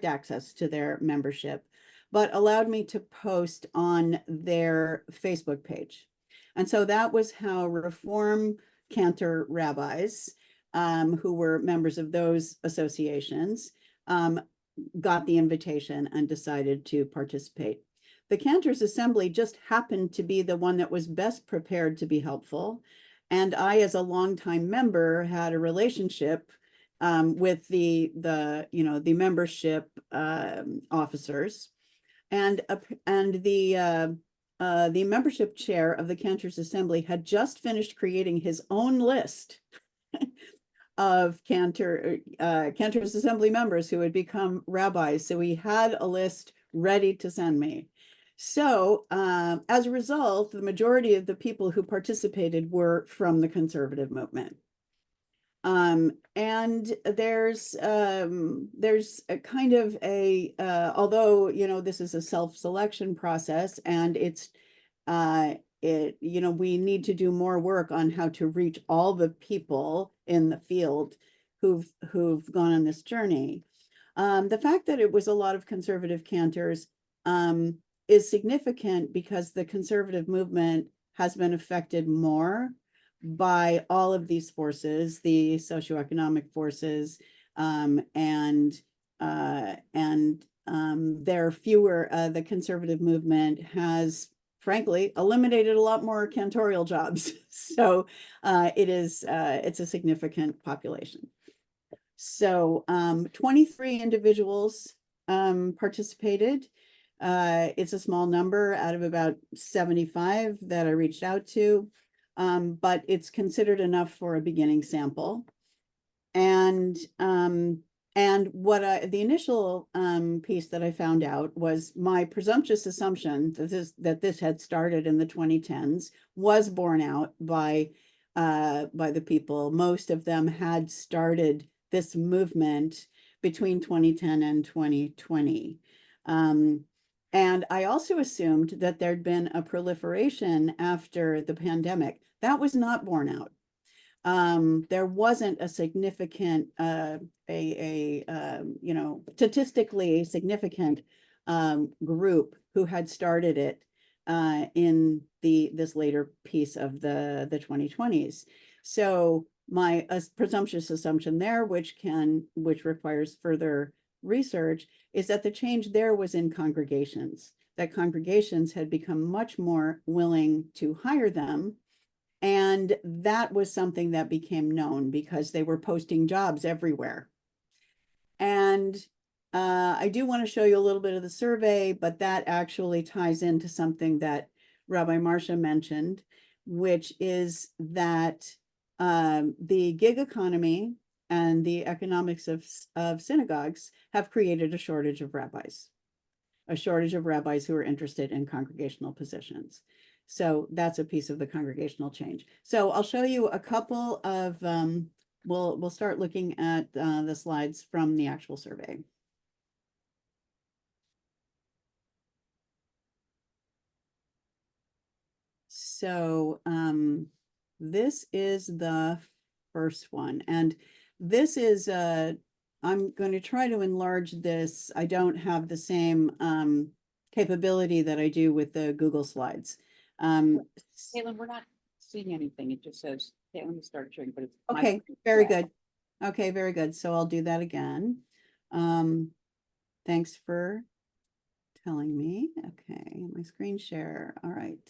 access to their membership, but allowed me to post on their Facebook page. And so that was how Reform Cantor rabbis, who were members of those associations, got the invitation and decided to participate. The Cantors Assembly just happened to be the one that was best prepared to be helpful. And I, as a longtime member, had a relationship with the membership officers, and the membership chair of the Cantors Assembly had just finished creating his own list of Cantor's Assembly members who had become rabbis. So he had a list ready to send me. So as a result, the majority of the people who participated were from the conservative movement. And there's a kind of although, this is a self-selection process, and we need to do more work on how to reach all the people in the field who've gone on this journey. The fact that it was a lot of conservative cantors is significant because the conservative movement has been affected more by all of these forces, the socioeconomic forces, and there are fewer. The conservative movement has, frankly, eliminated a lot more cantorial jobs. So it's a significant population. So 23 individuals participated. It's a small number out of about 75 that I reached out to, but it's considered enough for a beginning sample. And what the initial piece that I found out was my presumptuous assumption that this had started in the 2010s was borne out by the people. Most of them had started this movement between 2010 and 2020. And I also assumed that there'd been a proliferation after the pandemic. That was not borne out. There wasn't a significant, statistically significant group who had started it in this later piece of the 2020s. So my presumptuous assumption there, which requires further research, is that the change there was in congregations, that congregations had become much more willing to hire them. And that was something that became known because they were posting jobs everywhere. And I do want to show you a little bit of the survey, but that actually ties into something that Rabbi Marcia mentioned, which is that the gig economy and the economics of synagogues have created a shortage of rabbis who are interested in congregational positions. So that's a piece of the congregational change. So I'll show you a couple of, we'll start looking at the slides from the actual survey. So this is the first one, and this is I'm going to try to enlarge this. I don't have the same capability that I do with the Google Slides. Caitlin, we're not seeing anything. It just says, Caitlin, start sharing, but it's. my Okay, screen. very Yeah. good. Okay, very good. So I'll do that again. Thanks for telling me. Okay, my screen share. All right.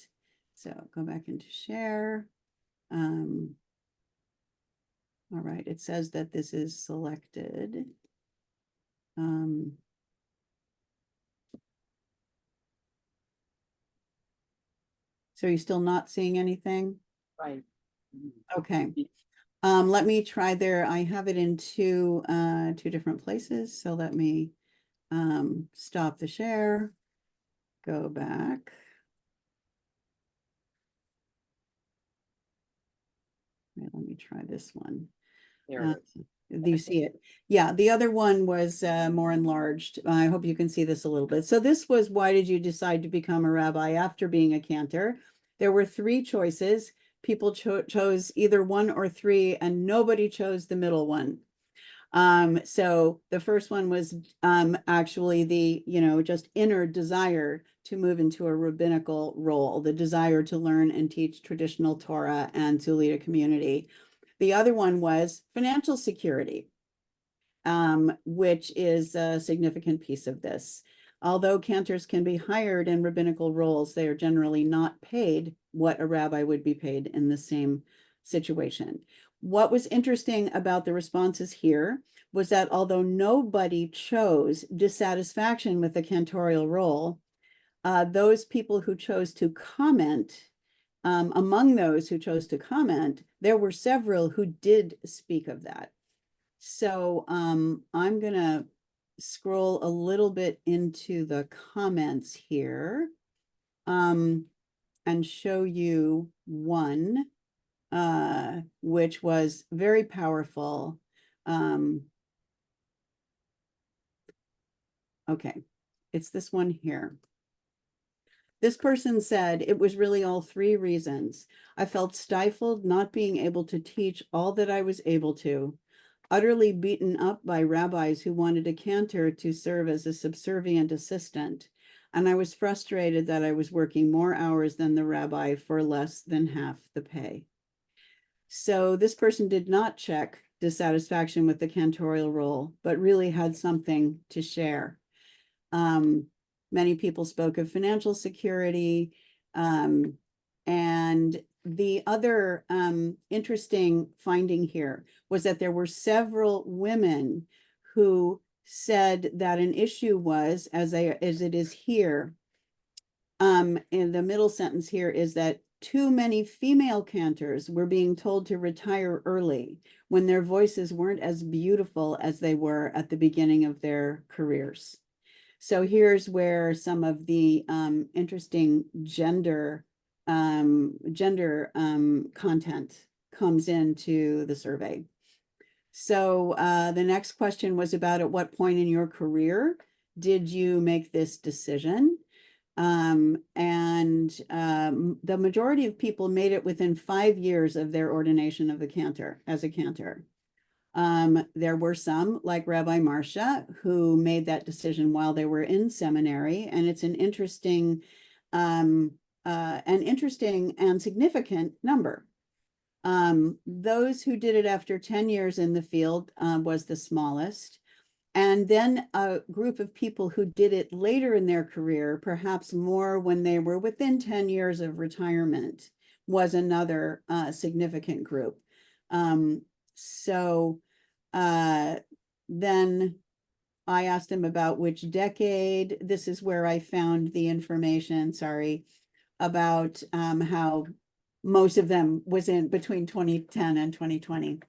So go back into share. All right, it says that this is selected. So you're still not seeing anything? Right. Okay. Let me try there. I have it in two different places. So let me stop the share, go back. Right, let me try this one. There it is. Do you see it? Yeah, the other one was more enlarged. I hope you can see this a little bit. So this was, why did you decide to become a rabbi after being a cantor? There were three choices. People chose either one or three, and nobody chose the middle one. So the first one was actually the, just inner desire to move into a rabbinical role, the desire to learn and teach traditional Torah and to lead a community. The other one was financial security, which is a significant piece of this. Although cantors can be hired in rabbinical roles, they are generally not paid what a rabbi would be paid in the same situation. What was interesting about the responses here was that although nobody chose dissatisfaction with the cantorial role, those people who chose to comment, among those who chose to comment, there were several who did speak of that. So I'm going to scroll a little bit into the comments here and show you one, which was very powerful. Okay, it's this one here. This person said it was really all three reasons. I felt stifled, not being able to teach all that I was able to, utterly beaten up by rabbis who wanted a cantor to serve as a subservient assistant, and I was frustrated that I was working more hours than the rabbi for less than half the pay. So this person did not check dissatisfaction with the cantorial role, but really had something to share. Many people spoke of financial security. And the other interesting finding here was that there were several women who said that an issue was, as it is here, in the middle sentence here, is that too many female cantors were being told to retire early when their voices weren't as beautiful as they were at the beginning of their careers. So here's where some of the interesting gender content comes into the survey. So the next question was about, at what point in your career did you make this decision? The majority of people made it within 5 years of their ordination of the cantor, as a cantor. There were some, like Rabbi Marcia, who made that decision while they were in seminary, and it's an interesting and significant number. Those who did it after 10 years in the field was the smallest. And then a group of people who did it later in their career, perhaps more when they were within 10 years of retirement, was another significant group. Then I asked him about which decade. This is where I found the information, about how most of them was in between 2010 and 2020.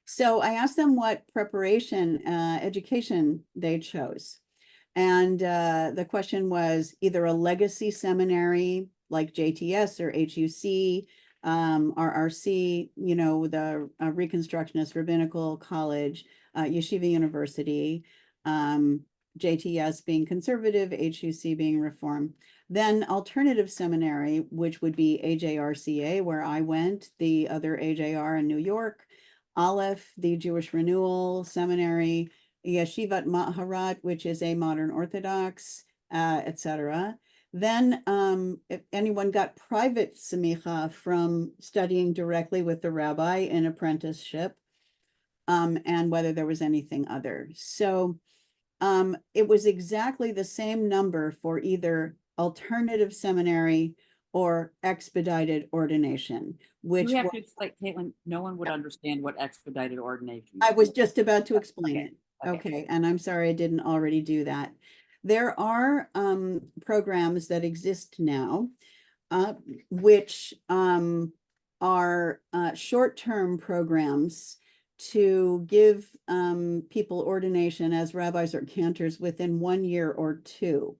So I asked them what preparation education they chose. And the question was either a legacy seminary like JTS or HUC, RRC, the Reconstructionist Rabbinical College, Yeshiva University, JTS being conservative, HUC being reform. Then alternative seminary, which would be AJRCA, where I went, the other AJR in New York, Aleph, the Jewish Renewal Seminary, Yeshivat Maharat, which is a modern Orthodox, etc. Then if anyone got private semicha from studying directly with the rabbi in apprenticeship, and whether there was anything other. So it was exactly the same number for either alternative seminary or expedited ordination, which You have to explain, Caitlin, no one would understand what expedited ordination I is. was just about to explain Okay, it. okay. Okay, and I'm sorry I didn't already do that. There are programs that exist now, which are short-term programs to give people ordination as rabbis or cantors within 1 year or two.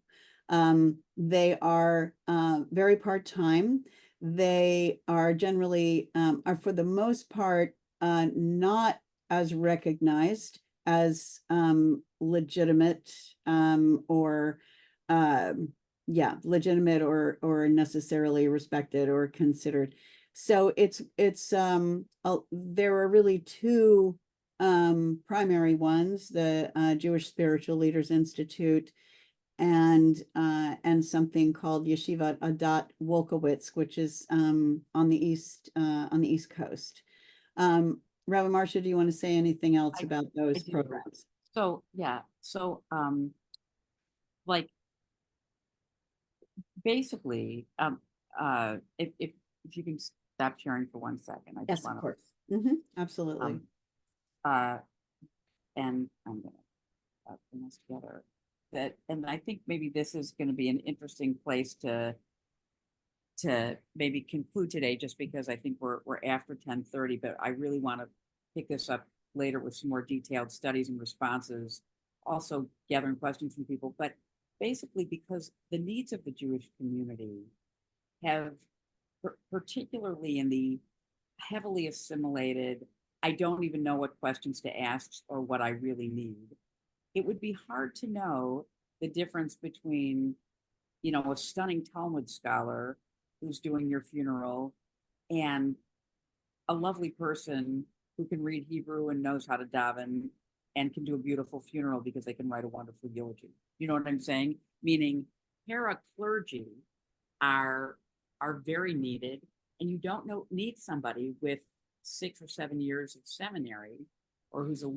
They are very part-time. They are generally, are for the most part, not as recognized as legitimate or legitimate or necessarily respected or considered. So there are really two primary ones, the Jewish Spiritual Leaders Institute and something called Yeshivat Adat Wolkowitz, which is on the East Coast. Rabbi Marcia, do you want to say anything else about those do. programs? So, yeah, so, like, basically, if you can stop sharing for 1 second, I Yes, just of want course. Absolutely. to, and I'm gonna bring this together. And I think maybe this is going to be an interesting place to maybe conclude today, just because I think we're after 10:30, but I really want to pick this up later with some more detailed studies and responses, also gathering questions from people. But basically, because the needs of the Jewish community have, particularly in the heavily assimilated, I don't even know what questions to ask or what I really need. It would be hard to know the difference between, a stunning Talmud scholar who's doing your funeral and a lovely person who can read Hebrew and knows how to daven and can do a beautiful funeral because they can write a wonderful eulogy. You know what I'm saying? Meaning, para clergy are very needed, and you don't need somebody with 6 or 7 years of seminary or who's a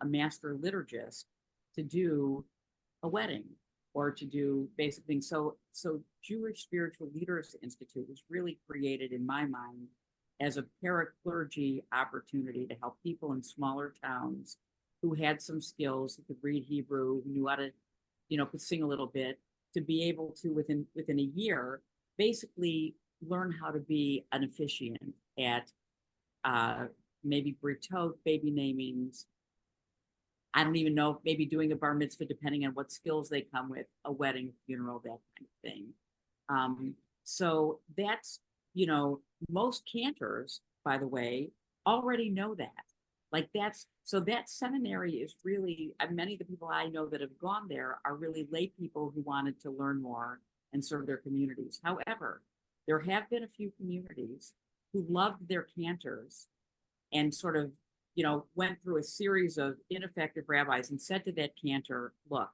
master liturgist to do a wedding or to do basic things. So Jewish Spiritual Leaders Institute was really created in my mind as a paraclergy opportunity to help people in smaller towns who had some skills, who could read Hebrew, who knew how to, could sing a little bit, to be able to within a year basically learn how to be an officiant at maybe britot, baby namings. I don't even know, maybe doing a bar mitzvah, depending on what skills they come with, a wedding, funeral, that kind of thing. So that's, most cantors, by the way, already know that. So that seminary is really, many of the people I know that have gone there are really lay people who wanted to learn more and serve their communities. However, there have been a few communities who loved their cantors and sort of, went through a series of ineffective rabbis and said to that cantor, look,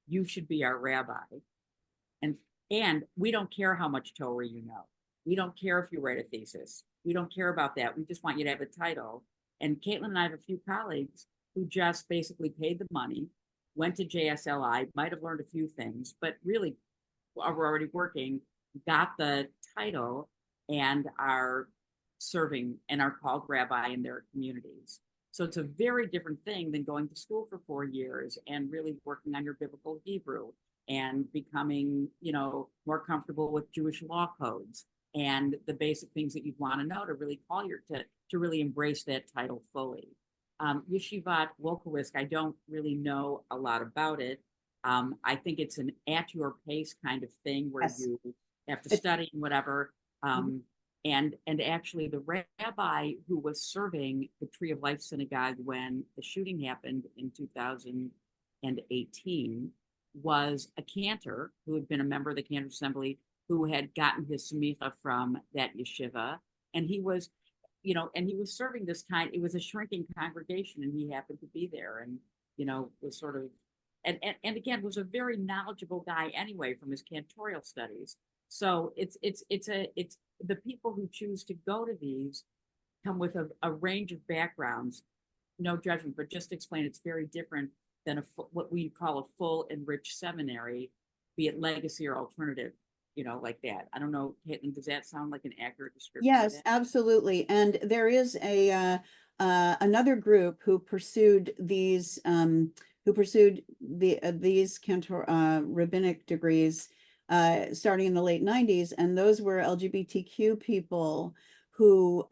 you should be our rabbi. And we don't care how much Torah you know. We don't care if you write a thesis. We don't care about that. We just want you to have a title. And Caitlin and I have a few colleagues who just basically paid the money, went to JSLI, might have learned a few things, but really are already working, got the title, and are serving and are called rabbi in their communities. So it's a very different thing than going to school for 4 years and really working on your biblical Hebrew and becoming, more comfortable with Jewish law codes and the basic things that you'd want to know to really to really embrace that title fully. Yeshivat Wolkowitz, I don't really know a lot about it. I think it's an at your pace kind of thing where Yes. you have to study and whatever. And actually, the rabbi who was serving the Tree of Life Synagogue when the shooting happened in 2018 was a cantor who had been a member of the Cantor Assembly, who had gotten his smicha from that yeshiva. And he was, and he was serving this it was a shrinking congregation, and he happened to be there, and, was sort of, and again, was a very knowledgeable guy anyway from his cantorial studies. So it's the people who choose to go to these come with a range of backgrounds, no judgment, but just explain it's very different than what we call a full and rich seminary, be it legacy or alternative, like that. I don't know, Caitlin, does that sound like an accurate description? Yes, absolutely. And there is another group who pursued these these Cantor rabbinic degrees starting in the late 90s, and those were LGBTQ people who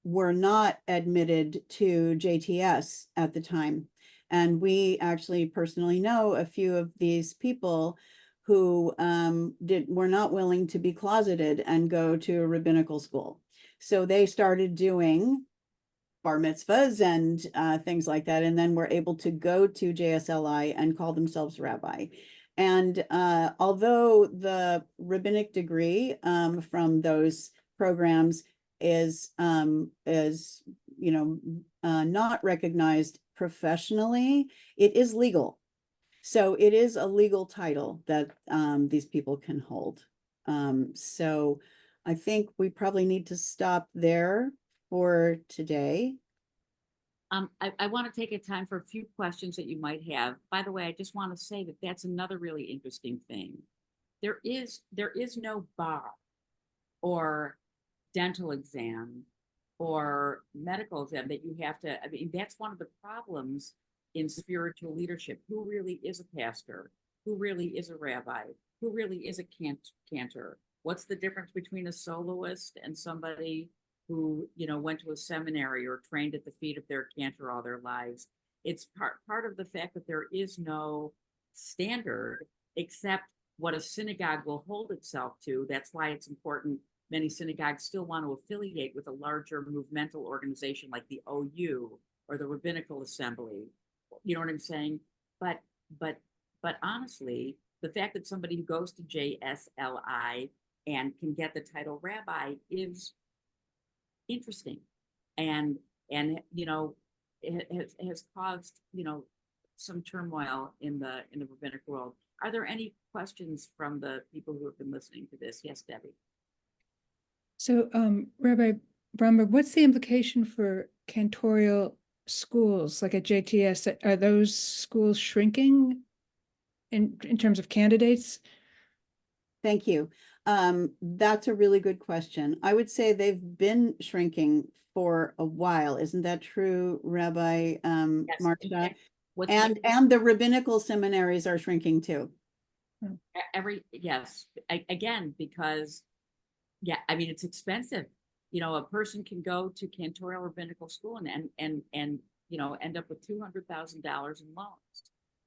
were not admitted to JTS at the time. And we actually personally know a few of these people who were not willing to be closeted and go to a rabbinical school. So they started doing bar mitzvahs and things like that, and then were able to go to JSLI and call themselves rabbi. And although the rabbinic degree from those programs is not recognized professionally, it is legal. So it is a legal title that these people can hold. So I think we probably need to stop there for today. I want to take a time for a few questions that you might have. By the way, I just want to say that that's another really interesting thing. There is no bar or dental exam or medical exam that you have to, I mean, that's one of the problems in spiritual leadership. Who really is a pastor? Who really is a rabbi? Who really is a cantor? What's the difference between a soloist and somebody who, went to a seminary or trained at the feet of their cantor all their lives? It's part of the fact that there is no standard except what a synagogue will hold itself to. That's why it's important. Many synagogues still want to affiliate with a larger movemental organization like the OU or the Rabbinical Assembly. You know what I'm saying? But honestly, the fact that somebody who goes to JSLI and can get the title rabbi is interesting, and it has caused some turmoil in the rabbinic world. Are there any questions from the people who have been listening to this? Yes, Debbie. So, Rabbi Bromberg, what's the implication for cantorial schools like at JTS? Are those schools shrinking in terms of candidates? Thank you. That's a really good question. I would say they've been shrinking for a while. Isn't that true, Rabbi Yes, Marcia? okay. And the rabbinical seminaries are shrinking too. Yes, again, because I mean, it's expensive. A person can go to cantorial rabbinical school and end up with $200,000 in loans.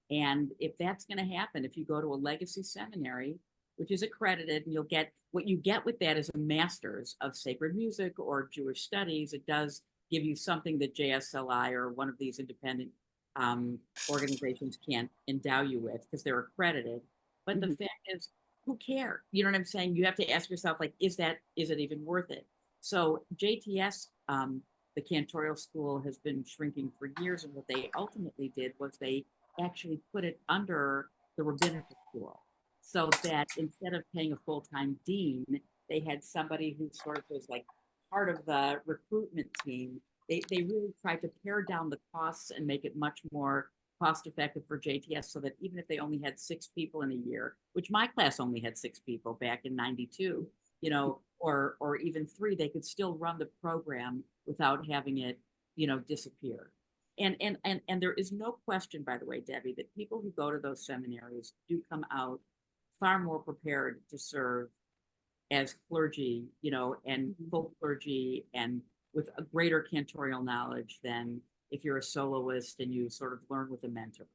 And if that's going to happen, if you go to a legacy seminary, which is accredited, and what you get with that is a master's of sacred music or Jewish studies. It does give you something that JSLI or one of these independent organizations can't endow you with because they're accredited. But the fact is, who cares? You know what I'm saying? You have to ask yourself, like, is it even worth it? So JTS, the cantorial school, has been shrinking for years, and what they ultimately did was they actually put it under the rabbinical school, so that instead of paying a full-time dean, they had somebody who sort of was like part of the recruitment team. They really tried to pare down the costs and make it much more cost effective for JTS, so that even if they only had 6 people in a year, which my class only had 6 people back in '92, or even 3, they could still run the program without having it, disappear. And there is no question, by the way, Debbie, that people who go to those seminaries do come out far more prepared to serve as clergy, and full clergy, and with a greater cantorial knowledge than if you're a soloist and you sort of learn with a mentor.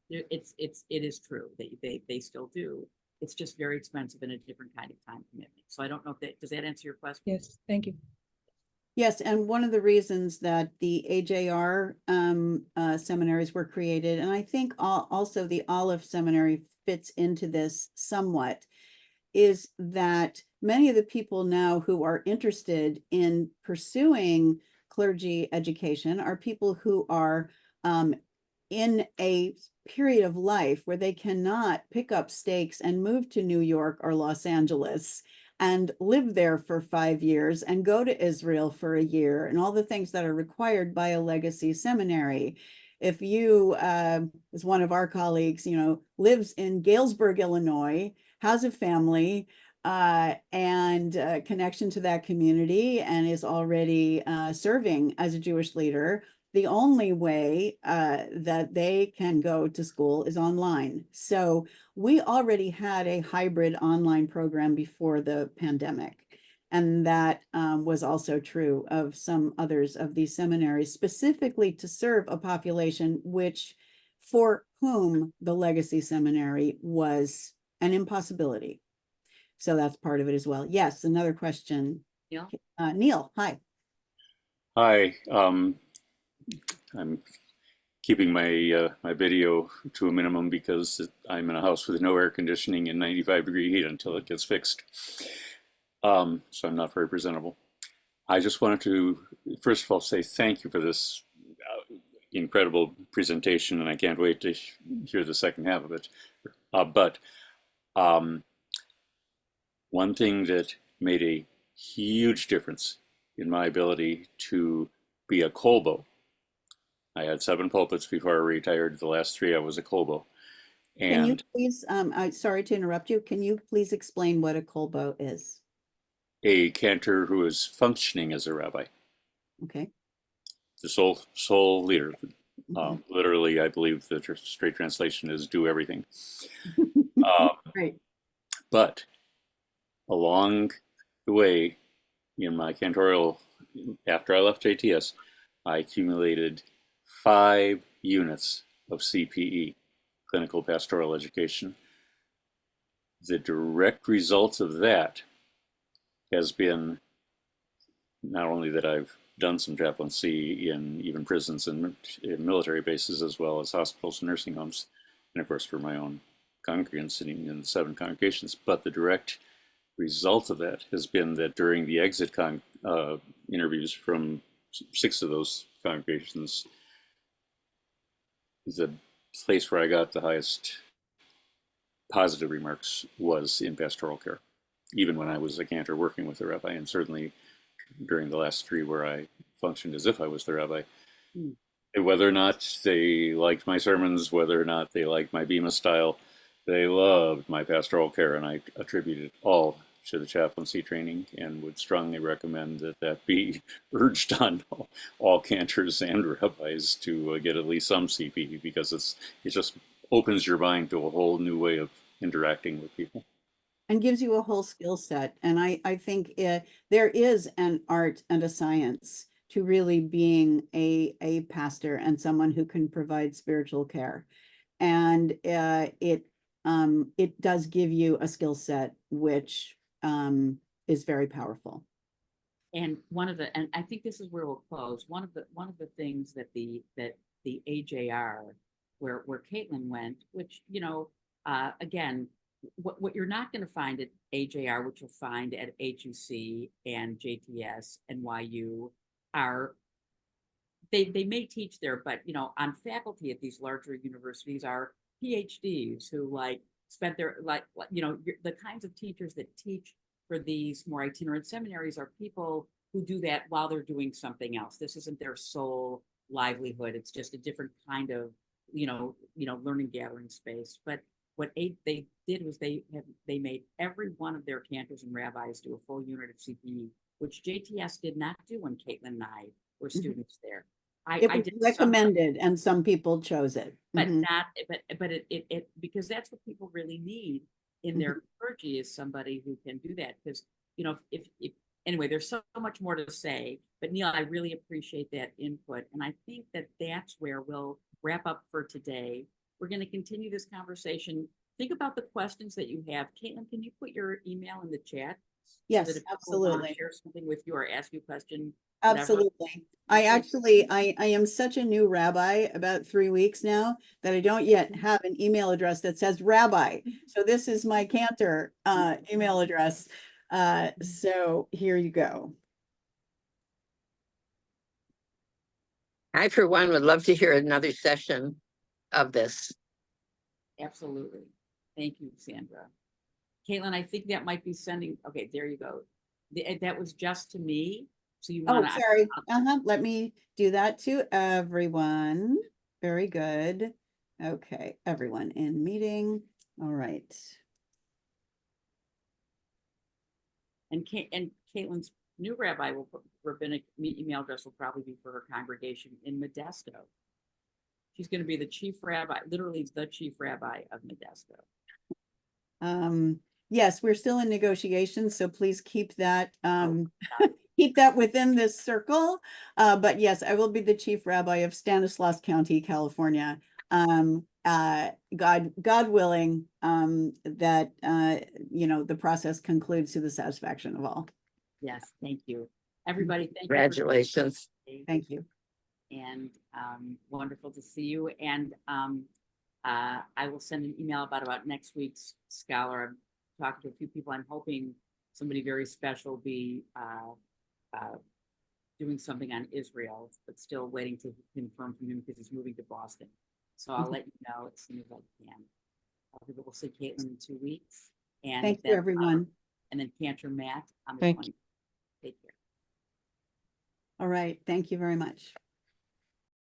It is true that they still do. It's just very expensive and a different kind of time commitment. So I don't know if does that answer your question? Yes, thank you. Yes, and one of the reasons that the AJR seminaries were created, and I think also the Olive Seminary fits into this somewhat is that many of the people now who are interested in pursuing clergy education are people who are in a period of life where they cannot pick up stakes and move to New York or Los Angeles and live there for 5 years and go to Israel for a year and all the things that are required by a legacy seminary. If you, as one of our colleagues, lives in Galesburg, Illinois, has a family and connection to that community and is already serving as a Jewish leader, the only way that they can go to school is online. So we already had a hybrid online program before the pandemic. And that was also true of some others of these seminaries, specifically to serve a population for whom the legacy seminary was an impossibility. So that's part of it as well. Yes, another question. Neil? Neil, hi. Hi, I'm keeping my my video to a minimum because I'm in a house with no air conditioning and 95-degree heat until it gets fixed. So I'm not very presentable. I just wanted to, first of all, say thank you for this incredible presentation, and I can't wait to hear the second half of it. But one thing that made a huge difference in my ability to be a kolbo. I had 7 pulpits before I retired. The last 3 I was a kolbo. Can you And please, I'm sorry to interrupt you. Can you please explain what a kolbo is? a cantor who is functioning as a rabbi, Okay. the sole leader. Mhm. Literally, I believe the straight translation is do everything. Right. But along the way, in my cantorial, after I left JTS, I accumulated 5 units of CPE, clinical pastoral education. The direct result of that has been not only that I've done some chaplaincy in even prisons and in military bases, as well as hospitals and nursing homes, and of course for my own congregants sitting in 7 congregations, but the direct result of that has been that during the exit interviews from 6 of those congregations, the place where I got the highest positive remarks was in pastoral care, even when I was a cantor working with the rabbi, and certainly during the last 3 where I functioned as if I was the rabbi. Mm. And whether or not they liked my sermons, whether or not they liked my Bema style, they loved my pastoral care, and I attribute it all to the chaplaincy training and would strongly recommend that that be urged on all cantors and rabbis to get at least some CP, because it just opens your mind to a whole new way of interacting with people. And gives you a whole skill set. And I think there is an art and a science to really being a pastor and someone who can provide spiritual care. And it does give you a skill set, which is very powerful. And and I think this is where we'll close. One of the things that the AJR, where Caitlin went, which, again, what you're not going to find at AJR, which you'll find at HUC and JTS, NYU, are they may teach there, but on faculty at these larger universities are PhDs who spent their the kinds of teachers that teach for these more itinerant seminaries are people who do that while they're doing something else. This isn't their sole livelihood. It's just a different kind of learning gathering space. But what they did was they made every one of their cantors and rabbis do a full unit of CPE, which JTS did not do when Caitlin and I were students there. It I was did recommended, and some people chose it. but not but it because that's what people really need in their clergy, is somebody who can do that. Because if anyway, there's so much more to say, but Neil, I really appreciate that input, and I think that that's where we'll wrap up for today. We're going to continue this conversation. Think about the questions that you have. Caitlin, can you put your email in the chat Yes, that if people wanna absolutely. share something with you or ask you a question, whatever. Absolutely. I actually, I am such a new rabbi, about 3 weeks now, that I don't yet have an email address that says rabbi. So this is my Cantor email address. So here you go. I, for one, would love to hear another session of this. Absolutely. Thank you, Sandra. Caitlin, I think that might be sending, okay, there you go. That was just to me. So you Oh, wanna, sorry. Let me do that to everyone. Very good. Okay, everyone in meeting. All right. and Caitlin's new rabbi will put rabbinic email address will probably be for her congregation in Modesto. She's going to be the chief rabbi, literally the chief rabbi of Modesto. Yes, we're still in negotiations, so please keep that keep that within this circle. But yes, I will be the chief rabbi of Stanislaus County, California. God willing, that the process concludes to the satisfaction of all. Yes, thank you. Everybody, thank you. Congratulations. Thank you. And wonderful to see you. And I will send an email about next week's scholar. I'm talking to a few people. I'm hoping somebody very special will be doing something on Israel, but still waiting to confirm from him because he's moving to Boston. So I'll let you know as soon as I can. We'll see Caitlin in 2 weeks. And Thank you, everyone. And then Cantor Matt on the Thank 20th. Take care. All right. Thank you very much.